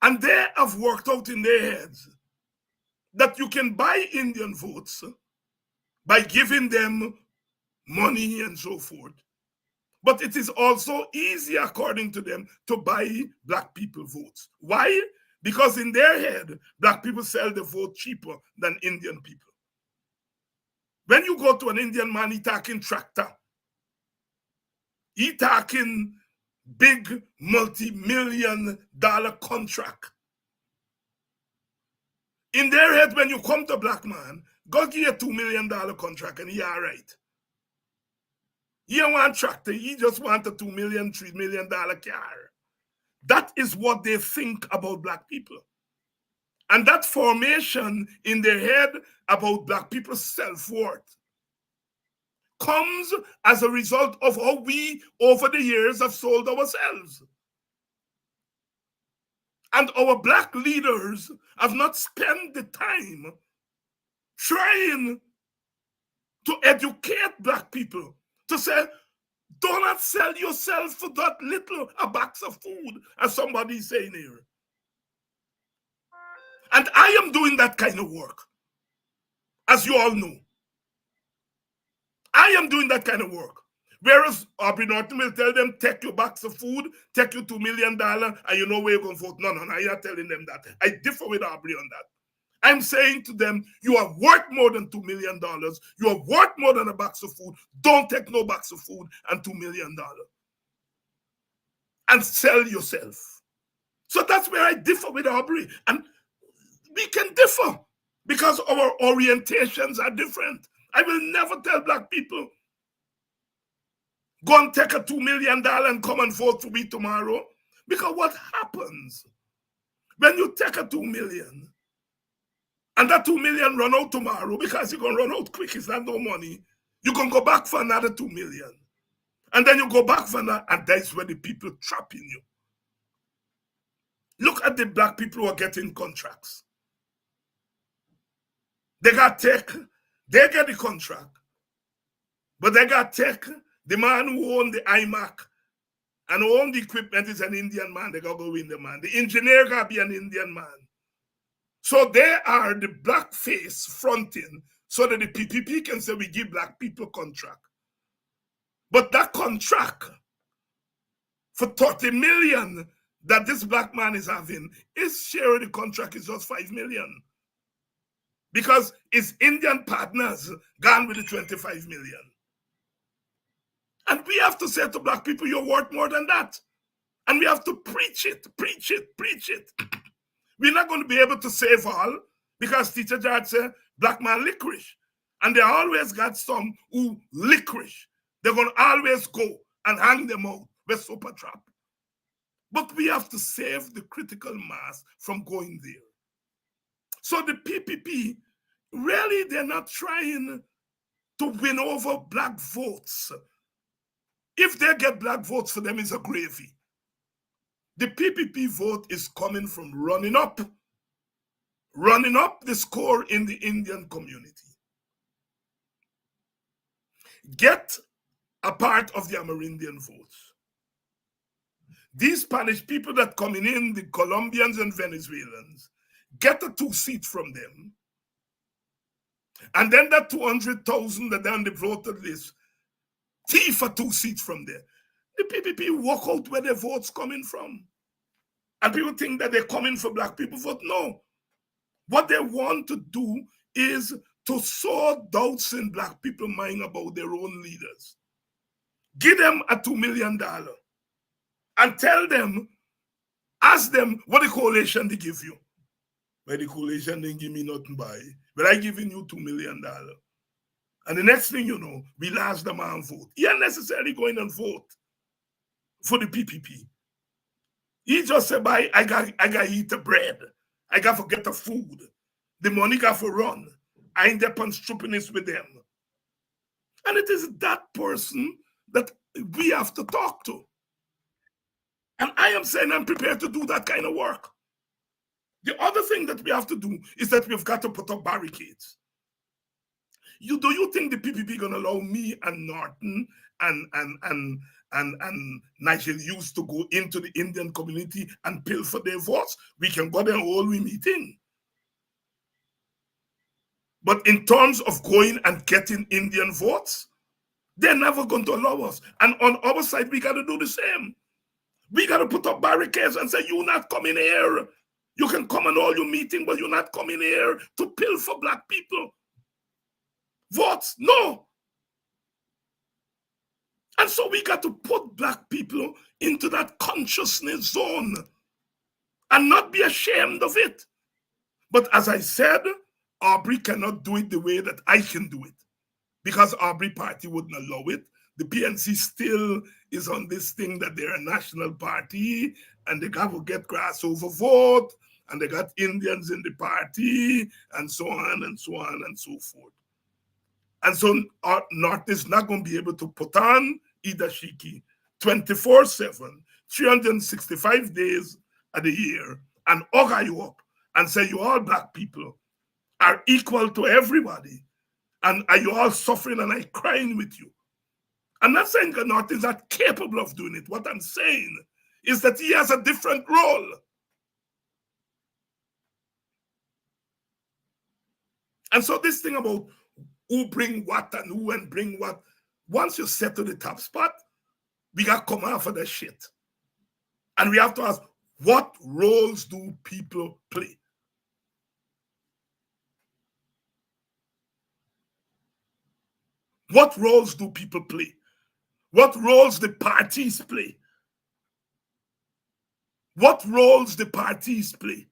And they have worked out in their heads that you can buy Indian votes by giving them money and so forth. But it is also easy, according to them, to buy black people votes. Why? Because in their head, black people sell the vote cheaper than Indian people. When you go to an Indian man, he talking tractor. He talking big multi-million-dollar contract. In their head, when you come to black man, go give you $2 million contract and he all right. He don't want tractor, he just want a $2 million, $3 million car. That is what they think about black people. And that formation in their head about black people's self-worth comes as a result of how we, over the years, have sold ourselves. And our black leaders have not spent the time trying to educate black people, to say, do not sell yourself for that little a box of food, as somebody is saying here. And I am doing that kind of work, as you all know. I am doing that kind of work. Whereas Aubrey Norton will tell them, take your box of food, take your $2 million, and you know where you're going to vote. No, I'm not telling them that. I differ with Aubrey on that. I'm saying to them, you are worth more than $2 million. You are worth more than a box of food. Don't take no box of food and $2 million. And sell yourself. So that's where I differ with Aubrey. And we can differ because our orientations are different. I will never tell black people, go and take a $2 million and come and vote for me tomorrow. Because what happens when you take a $2 million and that $2 million run out tomorrow, because you're going to run out quick, it's not no money, you can go back for another $2 million. And then you go back for another, and that's where the people trapping you. Look at the black people who are getting contracts. They get the contract, but they got take the man who owned the iMac and who owned the equipment is an Indian man. They got to go win the man. The engineer got to be an Indian man. So they are the black face fronting so that the PPP can say we give black people contract. But that contract for 30 million that this black man is having, his share of the contract is just 5 million. Because his Indian partners gone with the 25 million. And we have to say to black people, you're worth more than that. And we have to preach it, preach it, preach it. We're not going to be able to save all because Teacher George said, black man licorice. And they always got some who licorice. They're going to always go and hang them out with super trap. But we have to save the critical mass from going there. So the PPP, really, they're not trying to win over black votes. If they get black votes for them, it's a gravy. The PPP vote is coming from running up the score in the Indian community. Get a part of the Amerindian votes. These Spanish people that coming in, the Colombians and Venezuelans, get a 2 seats from them. And then that 200,000 that are on the voter list, thief for 2 seats from there. The PPP walk out where their votes coming from. And people think that they're coming for black people vote. No. What they want to do is to sow doubts in black people's mind about their own leaders. Give them a $2 million and tell them, ask them what the coalition they give you. But the coalition didn't give me nothing by, but I giving you $2 million. And the next thing you know, we ask the man vote. He ain't necessarily going and vote for the PPP. He just said, I got to eat the bread. I got to get the food. The money got to run. I ain't up on stupidness with them. And it is that person that we have to talk to. And I am saying I'm prepared to do that kind of work. The other thing that we have to do is that we've got to put up barricades. Do you think the PPP going to allow me and Norton and Nigel Hughes to go into the Indian community and pilfer their votes? We can go there all we meeting. But in terms of going and getting Indian votes, they're never going to allow us. And on our side, we got to do the same. We got to put up barricades and say, you're not coming here. You can come on all your meeting, but you're not coming here to pilfer black people votes. No. And so we got to put black people into that consciousness zone and not be ashamed of it. But as I said, Aubrey cannot do it the way that I can do it because Aubrey party wouldn't allow it. The PNC still is on this thing that they're a national party and they got to get crossover vote and they got Indians in the party and so on and so on and so forth. And so North is not going to be able to put on Ida Shiki 24/7, 365 days of the year and hug you up and say you all black people are equal to everybody and are you all suffering and I crying with you. I'm not saying that North is not capable of doing it. What I'm saying is that he has a different role. And so this thing about who bring what and who and bring what, once you set to the top spot, we got to come out for that shit. And we have to ask, what roles do people play? What roles do people play? What roles the parties play? What roles the parties play?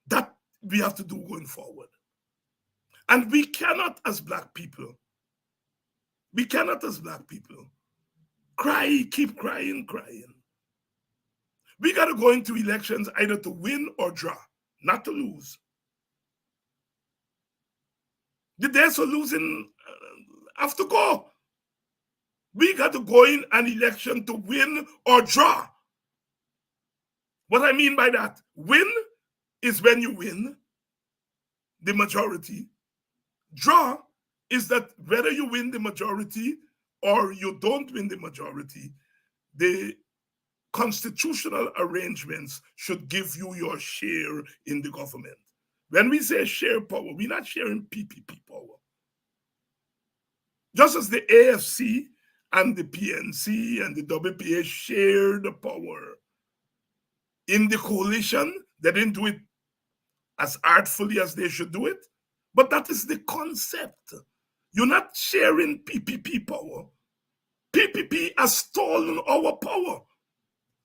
That we have to do going forward. And we cannot as black people, keep crying. We got to go into elections either to win or draw, not to lose. The days for losing have to go. We got to go in an election to win or draw. What I mean by that, win is when you win the majority. Draw is that whether you win the majority or you don't win the majority, the constitutional arrangements should give you your share in the government. When we say share power, we're not sharing PPP power. Just as the AFC and the PNC and the WPA share the power in the coalition, they didn't do it as artfully as they should do it, but that is the concept. You're not sharing PPP power. PPP has stolen our power.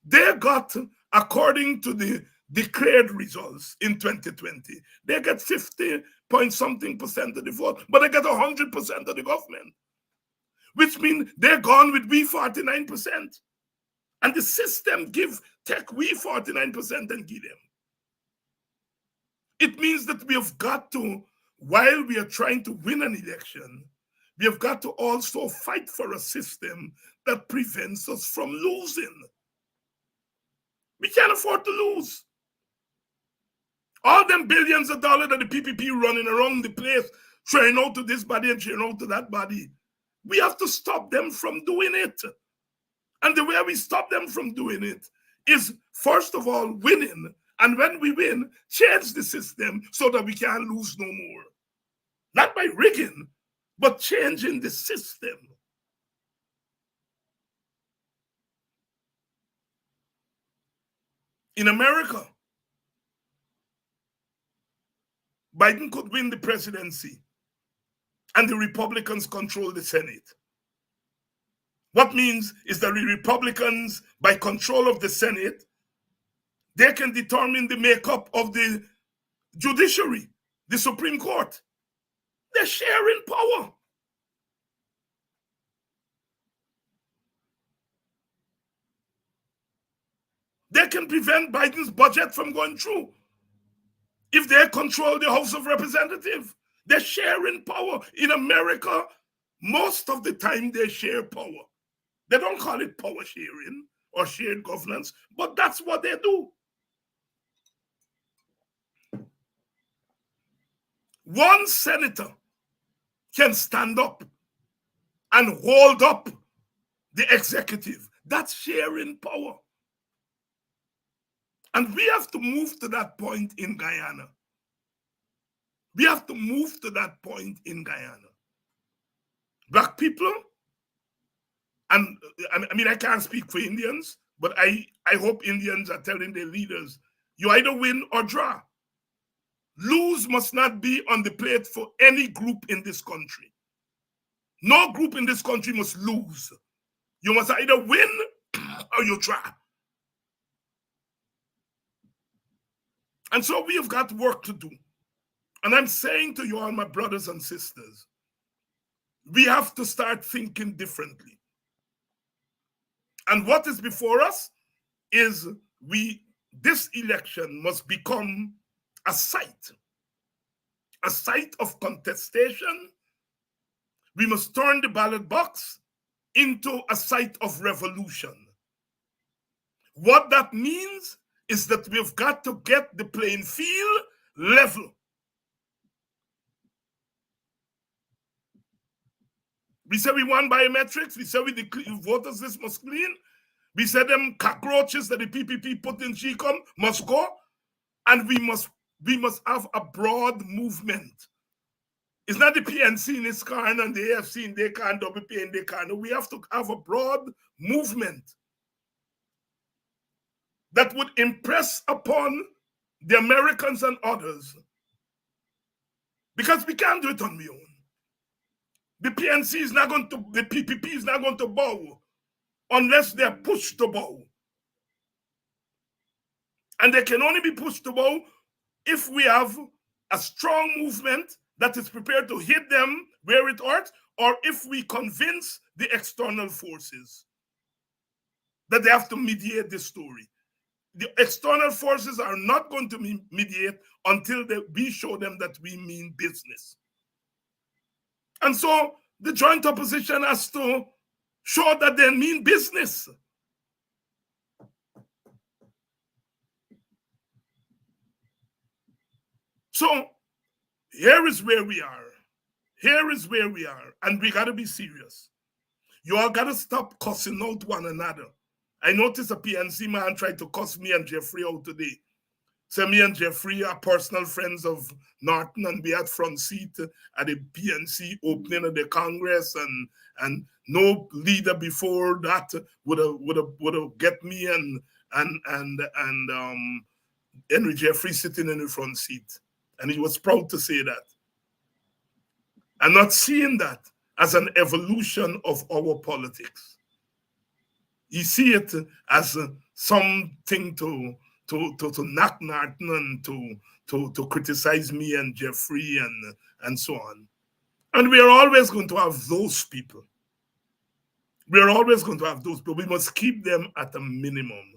They got, according to the declared results in 2020, they get 50-point-something% of the vote, but they get 100% of the government, which means they're gone with we 49%. And the system take we 49% and give them. It means that we have got to, while we are trying to win an election, we have got to also fight for a system that prevents us from losing. We can't afford to lose. All them billions of dollars that the PPP running around the place, sharing out to this body and sharing out to that body, we have to stop them from doing it. And the way we stop them from doing it is, first of all, winning. And when we win, change the system so that we can't lose no more. Not by rigging, but changing the system. In America, Biden could win the presidency and the Republicans control the Senate. What means is that the Republicans, by control of the Senate, they can determine the makeup of the judiciary, the Supreme Court. They're sharing power. They can prevent Biden's budget from going through. If they control the House of Representatives, they're sharing power. In America, most of the time they share power. They don't call it power sharing or shared governance, but that's what they do. One senator can stand up and hold up the executive. That's sharing power. And we have to move to that point in Guyana. We have to move to that point in Guyana. Black people, and I mean, I can't speak for Indians, but I hope Indians are telling their leaders, you either win or draw. Lose must not be on the plate for any group in this country. No group in this country must lose. You must either win or you draw. And so we have got work to do. And I'm saying to you all, my brothers and sisters, we have to start thinking differently. And what is before us is this election must become a site of contestation. We must turn the ballot box into a site of revolution. What that means is that we've got to get the playing field level. We say we want biometrics. We say the voters list must clean. We say them cockroaches that the PPP put in GCOM must go. And we must have a broad movement. It's not the PNC in its car and the AFC in their car, WP in their car. No, we have to have a broad movement that would impress upon the Americans and others, because we can't do it on our own. The PNC is not going to, the PPP is not going to bow unless they're pushed to bow. And they can only be pushed to bow if we have a strong movement that is prepared to hit them where it hurts, or if we convince the external forces that they have to mediate this story. The external forces are not going to mediate until we show them that we mean business. And so the joint opposition has to show that they mean business. So here is where we are. Here is where we are. And we got to be serious. You all got to stop cussing out one another. I noticed a PNC man tried to cuss me and Jeffrey out today. So me and Jeffrey are personal friends of Norton, and we had front seat at the PNC opening of the Congress, and no leader before that would have get me and Henry Jeffrey sitting in the front seat. And he was proud to say that. I'm not seeing that as an evolution of our politics. You see it as something to knock Norton and to criticize me and Jeffrey and so on. And we are always going to have those people. We are always going to have those people. We must keep them at a minimum.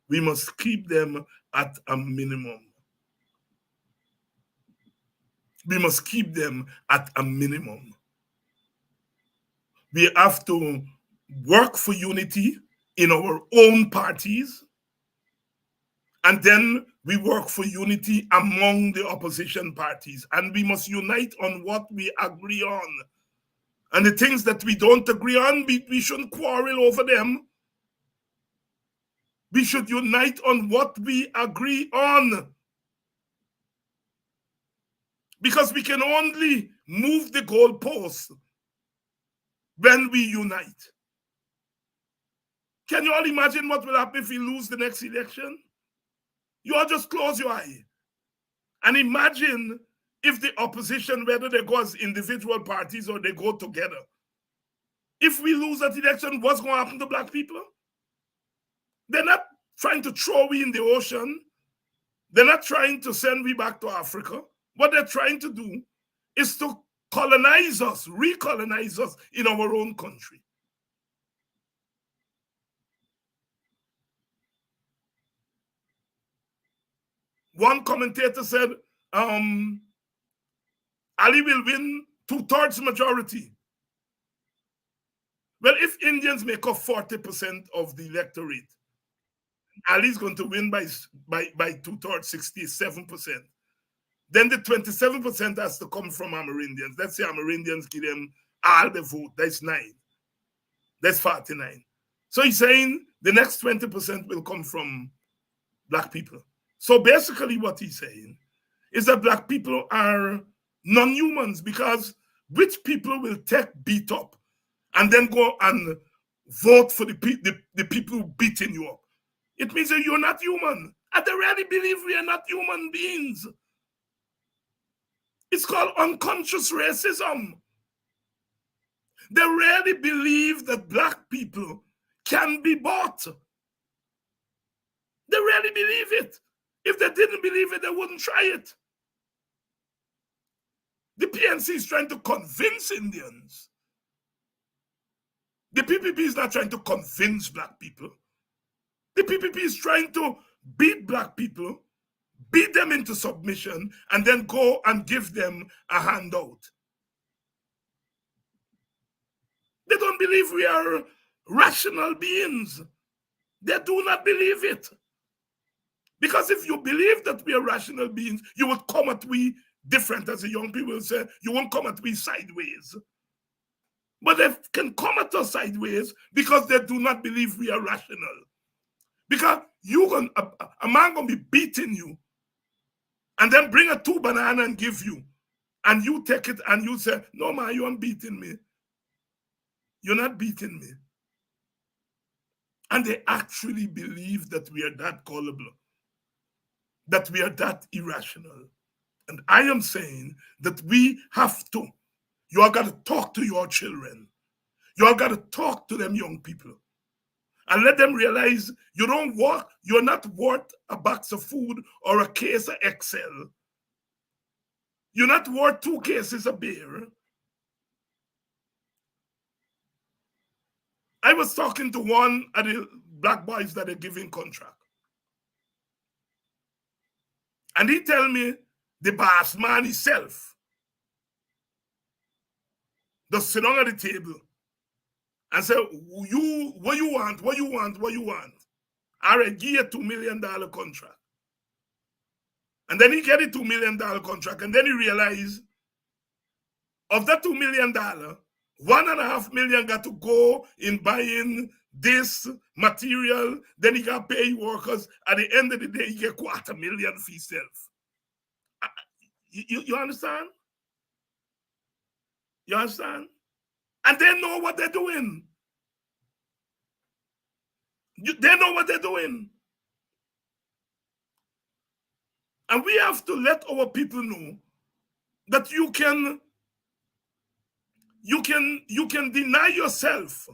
We must keep them at a minimum. We must keep them at a minimum. We have to work for unity in our own parties, and then we work for unity among the opposition parties, and we must unite on what we agree on. And the things that we don't agree on, we shouldn't quarrel over them. We should unite on what we agree on. Because we can only move the goalposts when we unite. Can you all imagine what will happen if we lose the next election? You all just close your eye and imagine if the opposition, whether they go as individual parties or they go together. If we lose that election, what's going to happen to Black people? They're not trying to throw we in the ocean. They're not trying to send we back to Africa. What they're trying to do is to colonize us, recolonize us in our own country. One commentator said, Ali will win 2/3 majority. Well, if Indians make up 40% of the electorate, Ali's going to win by 2/3, 67%. Then the 27% has to come from Amerindians. Let's say Amerindians give them all the vote. That's 9. That's 49. So he's saying the next 20% will come from Black people. So basically what he's saying is that Black people are non-humans, because which people will take beat up and then go and vote for the people beating you up? It means that you're not human. And they really believe we are not human beings. It's called unconscious racism. They really believe that Black people can be bought. They really believe it. If they didn't believe it, they wouldn't try it. The PNC is trying to convince Indians. The PPP is not trying to convince black people. The PPP is trying to beat black people, beat them into submission, and then go and give them a handout. They don't believe we are rational beings. They do not believe it. Because if you believe that we are rational beings, you would come at we different, as the young people say. You won't come at we sideways. But they can come at us sideways because they do not believe we are rational. Because a man gonna be beating you and then bring a 2 banana and give you, and you take it and you say, no man, you aren't beating me. You're not beating me. And they actually believe that we are that gullible, that we are that irrational. And I am saying that we have to. You all got to talk to your children. You all got to talk to them young people. And let them realize you're not worth a box of food or a case of Excel. You're not worth 2 cases of beer. I was talking to one of the black boys that are giving contract. And he tell me the boss man himself just sit down at the table and say, what you want? I already give you $2 million contract. And then he get a $2 million contract, and then he realized of that $2 million, $1.5 million got to go in buying this material. Then he got to pay workers. At the end of the day, he get $250,000 for himself. You understand? You understand? And they know what they're doing. They know what they're doing. And we have to let our people know that you can deny yourself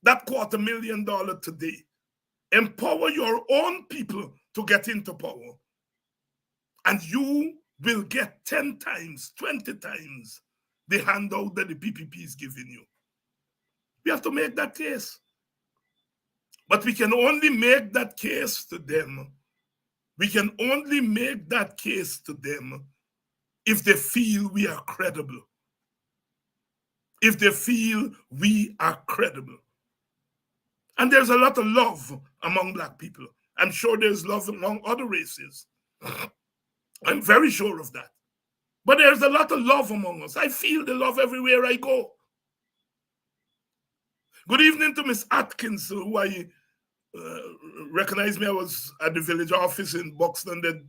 that $250,000 today. Empower your own people to get into power. And you will get 10 times, 20 times the handout that the PPP is giving you. We have to make that case. But we can only make that case to them. We can only make that case to them if they feel we are credible. If they feel we are credible. And there's a lot of love among black people. I'm sure there's love among other races. I'm very sure of that. But there's a lot of love among us. I feel the love everywhere I go. Good evening to Miss Atkins, who I recognized me. I was at the village office in Buxton, that,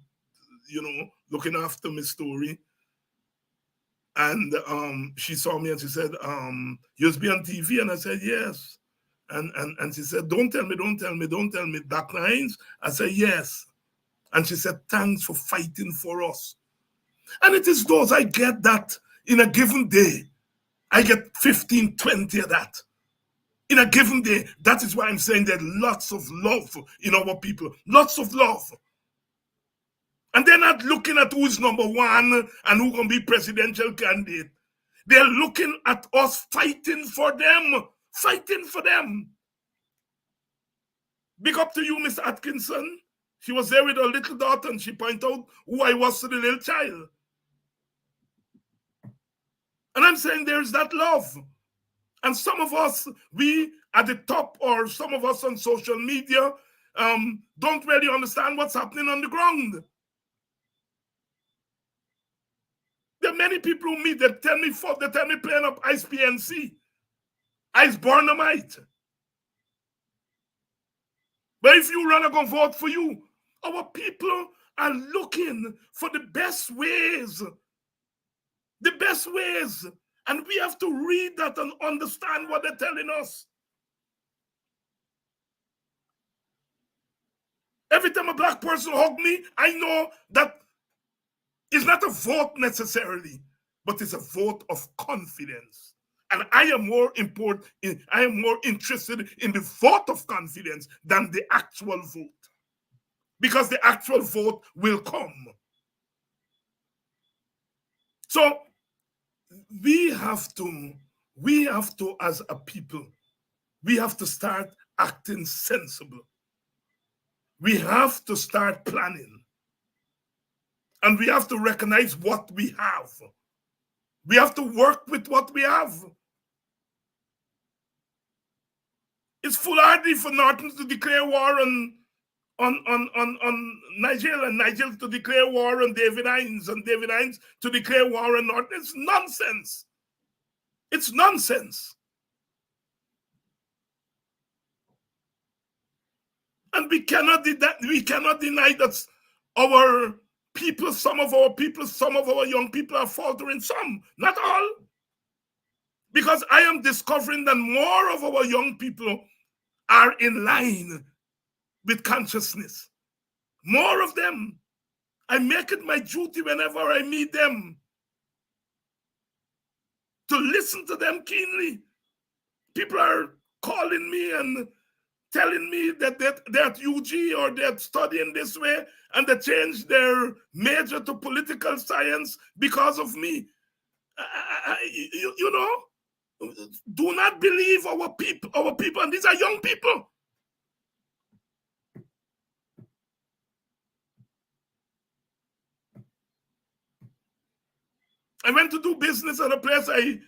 looking after Miss Story. And she saw me and she said, you used to be on TV? And I said, yes. And she said, don't tell me, Dr. Hines. I said, yes. And she said, thanks for fighting for us. And it is those, I get that in a given day. I get 15, 20 of that. In a given day. That is why I'm saying there's lots of love in our people. Lots of love. And they're not looking at who's number one and who's going to be presidential candidate. They're looking at us fighting for them. Fighting for them. Big up to you, Miss Atkinson. She was there with her little daughter and she pointed out who I was to the little child. And I'm saying there's that love. And some of us, we at the top, or some of us on social media, don't really understand what's happening on the ground. There are many people who meet that tell me playing up Ice PNC, Ice Barnumite. But if you run, I'm going to vote for you. Our people are looking for the best ways. The best ways. And we have to read that and understand what they're telling us. Every time a black person hug me, I know that it's not a vote necessarily, but it's a vote of confidence. And I am more interested in the vote of confidence than the actual vote. because the actual vote will come. So we have to, as a people, we have to start acting sensible. We have to start planning. And we have to recognize what we have. We have to work with what we have. It's foolhardy for Norton to declare war on Nigel, and Nigel to declare war on David Hines, and David Hines to declare war on Norton. It's nonsense. It's nonsense. And we cannot deny that our people, some of our young people are faltering. Some, not all. Because I am discovering that more of our young people are in line with consciousness. More of them. I make it my duty whenever I meet them to listen to them keenly. People are calling me and telling me that they're at UG or they're studying this way, and they changed their major to political science because of me. You know, do not believe our people, and these are young people. I went to do business at a place. I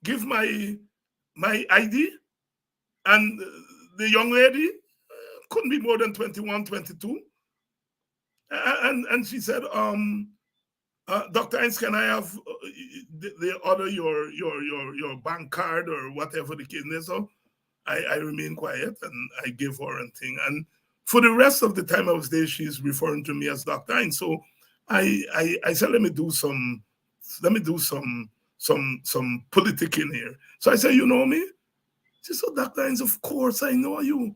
give my ID, and the young lady couldn't be more than 21, 22. And she said, Dr. Hines, can I have the other your bank card or whatever the case is? So I remained quiet and I gave her a thing. And for the rest of the time I was there, she's referring to me as Dr. Hines. So I said, let me do some politicking here. So I said, you know me? She said, Dr. Hines, of course I know you.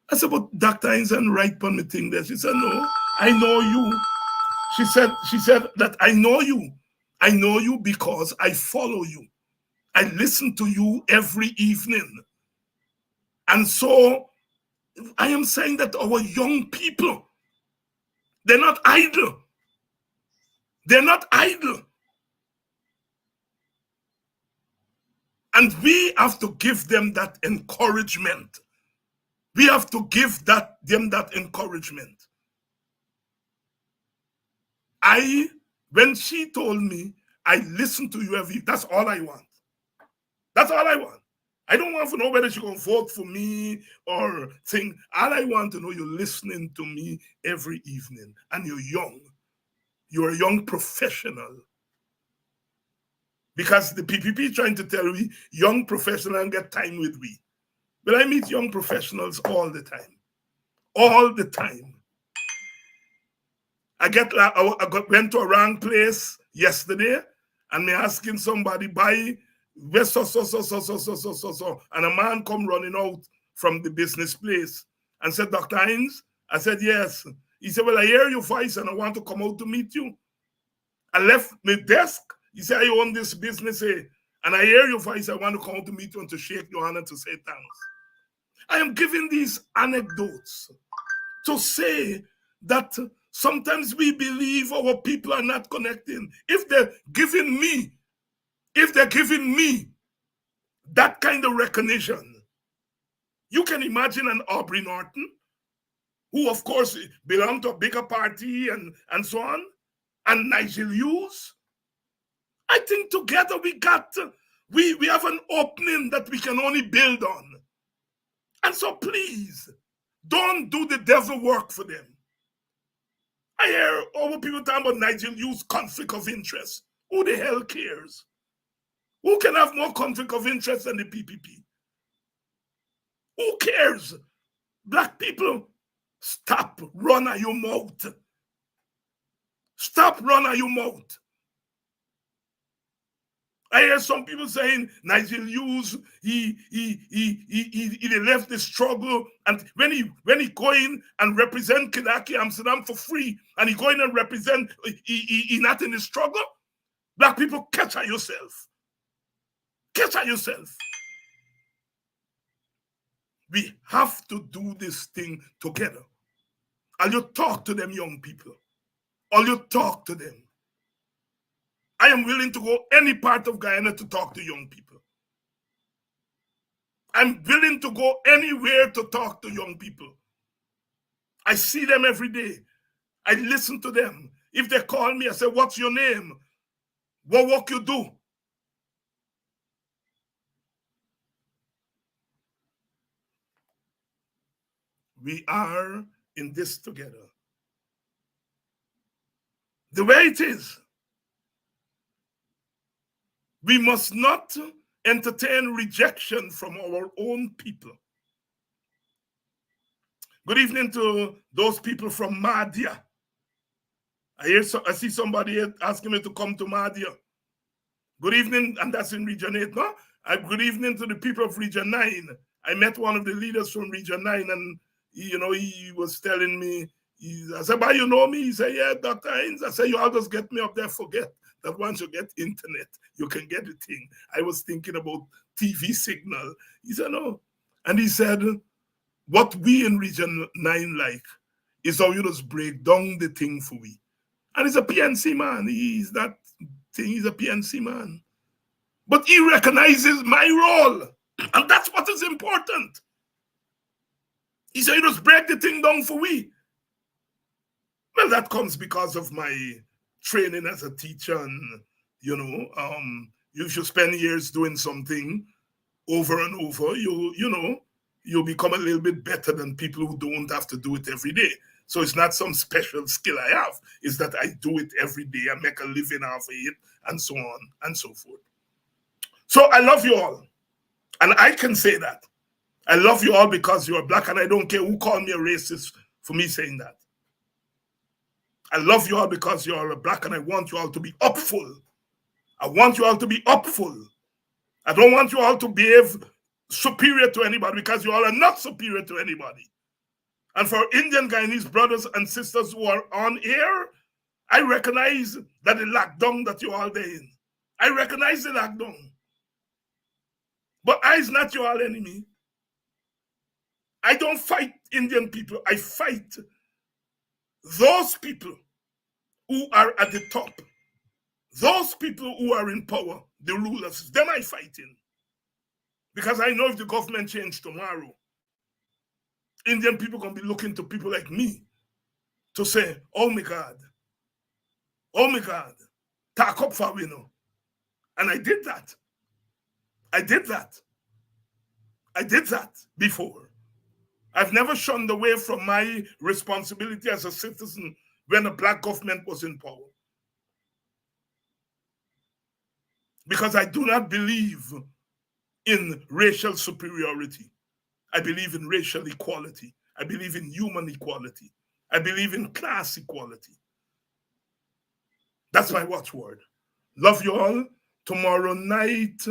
I said, but Dr. Hines and right on the thing there. She said, no, I know you. She said that I know you. I know you because I follow you. I listen to you every evening. And so I am saying that our young people, they're not idle. They're not idle. And we have to give them that encouragement. We have to give them that encouragement. When she told me, I listen to you that's all I want. That's all I want. I don't want to know whether she's going to vote for me or think. All I want to know, you're listening to me every evening. And you're young. You're a young professional. Because the PPP trying to tell me young professionals and get time with we. But I meet young professionals all the time. All the time. I went to a wrong place yesterday and me asking somebody buy so. And a man come running out from the business place and said, Dr. Hines? I said, yes. He said, well, I hear your voice and I want to come out to meet you. I left my desk. He said, I own this business here. And I hear your voice. I want to come out to meet you and to shake your hand and to say thanks. I am giving these anecdotes to say that sometimes we believe our people are not connecting. If they're giving me that kind of recognition, you can imagine an Aubrey Norton, who of course belonged to a bigger party and so on, and Nigel Hughes. I think together we have an opening that we can only build on. And so please, don't do the devil work for them. I hear all people talking about Nigel Hughes' conflict of interest. Who the hell cares? Who can have more conflict of interest than the PPP? Who cares? Black people, stop running your mouth. Stop running your mouth. I hear some people saying Nigel Hughes, he left the struggle, and when he go in and represent Kidaki Amsterdam for free, and he go in and represent, he not in the struggle. Black people, catch at yourself. Catch at yourself. We have to do this thing together. All you talk to them young people. All you talk to them. I am willing to go any part of Guyana to talk to young people. I'm willing to go anywhere to talk to young people. I see them every day. I listen to them. If they call me, I say, what's your name? What work you do? We are in this together. The way it is, we must not entertain rejection from our own people. Good evening to those people from Mahdia. I see somebody asking me to come to Mahdia. Good evening, and that's in Region 8, no? Good evening to the people of Region 9. I met one of the leaders from Region 9, and he was telling me, I said, but you know me? He said, yeah, Dr. Hines. I said, you all just get me up there, forget that once you get internet, you can get the thing. I was thinking about TV signal. He said, no. And he said, what we in Region 9 like is how you just break down the thing for we. And he's a PNC man. He's that thing. He's a PNC man. But he recognizes my role. And that's what is important. He said, you just break the thing down for we. Well, that comes because of my training as a teacher. And, you should spend years doing something over and over. You'll become a little bit better than people who don't have to do it every day. So it's not some special skill I have. It's that I do it every day. I make a living out of it, and so on and so forth. So I love you all. And I can say that. I love you all because you're Black, and I don't care who called me a racist for me saying that. I love you all because you are Black, and I want you all to be upful. I want you all to be upful. I don't want you all to behave superior to anybody, because you all are not superior to anybody. And for Indian Guyanese brothers and sisters who are on air, I recognize that the lockdown that you all there in. I recognize the lockdown. But I is not your all enemy. I don't fight Indian people. I fight those people who are at the top. Those people who are in power, the rulers, them I fighting. Because I know if the government change tomorrow, Indian people going to be looking to people like me to say, oh my God, talk up for we know. And I did that. I did that before. I've never shunned away from my responsibility as a citizen when a Black government was in power. Because I do not believe in racial superiority. I believe in racial equality. I believe in human equality. I believe in class equality. That's my watchword. Love you all. Tomorrow night,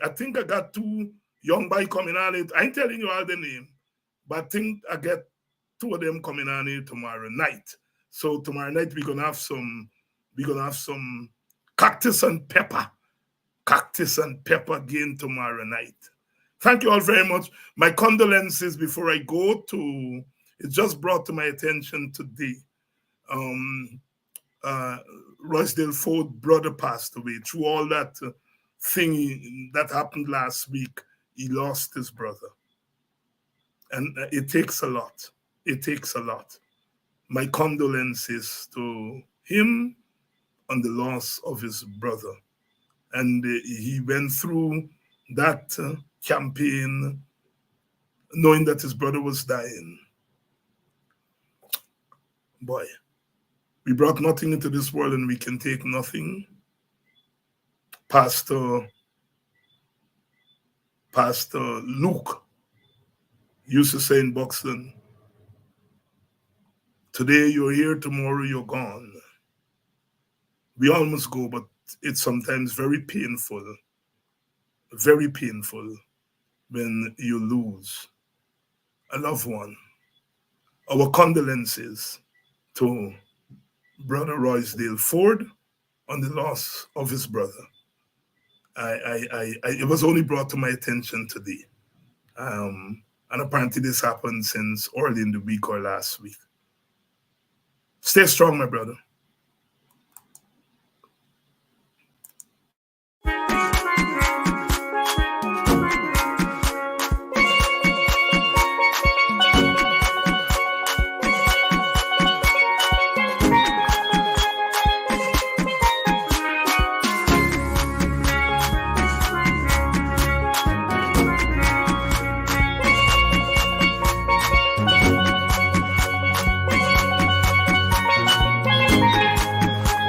I think I got 2 young boys coming on it. I ain't telling you all the name, but I think I get 2 of them coming on it tomorrow night. So tomorrow night we're gonna have some cactus and pepper again tomorrow night. Thank you all very much. My condolences before I go to, it just brought to my attention today. Roysdale Ford brother passed away. Through all that thing that happened last week, he lost his brother. And it takes a lot. It takes a lot. My condolences to him on the loss of his brother. And he went through that campaign knowing that his brother was dying. Boy, we brought nothing into this world and we can take nothing. Pastor Luke used to say in Buxton, today you're here, tomorrow you're gone. We all must go, but it's sometimes very painful when you lose a loved one. Our condolences to Brother Roysdale Ford on the loss of his brother. It was only brought to my attention today. And apparently this happened since early in the week or last week. Stay strong, my brother.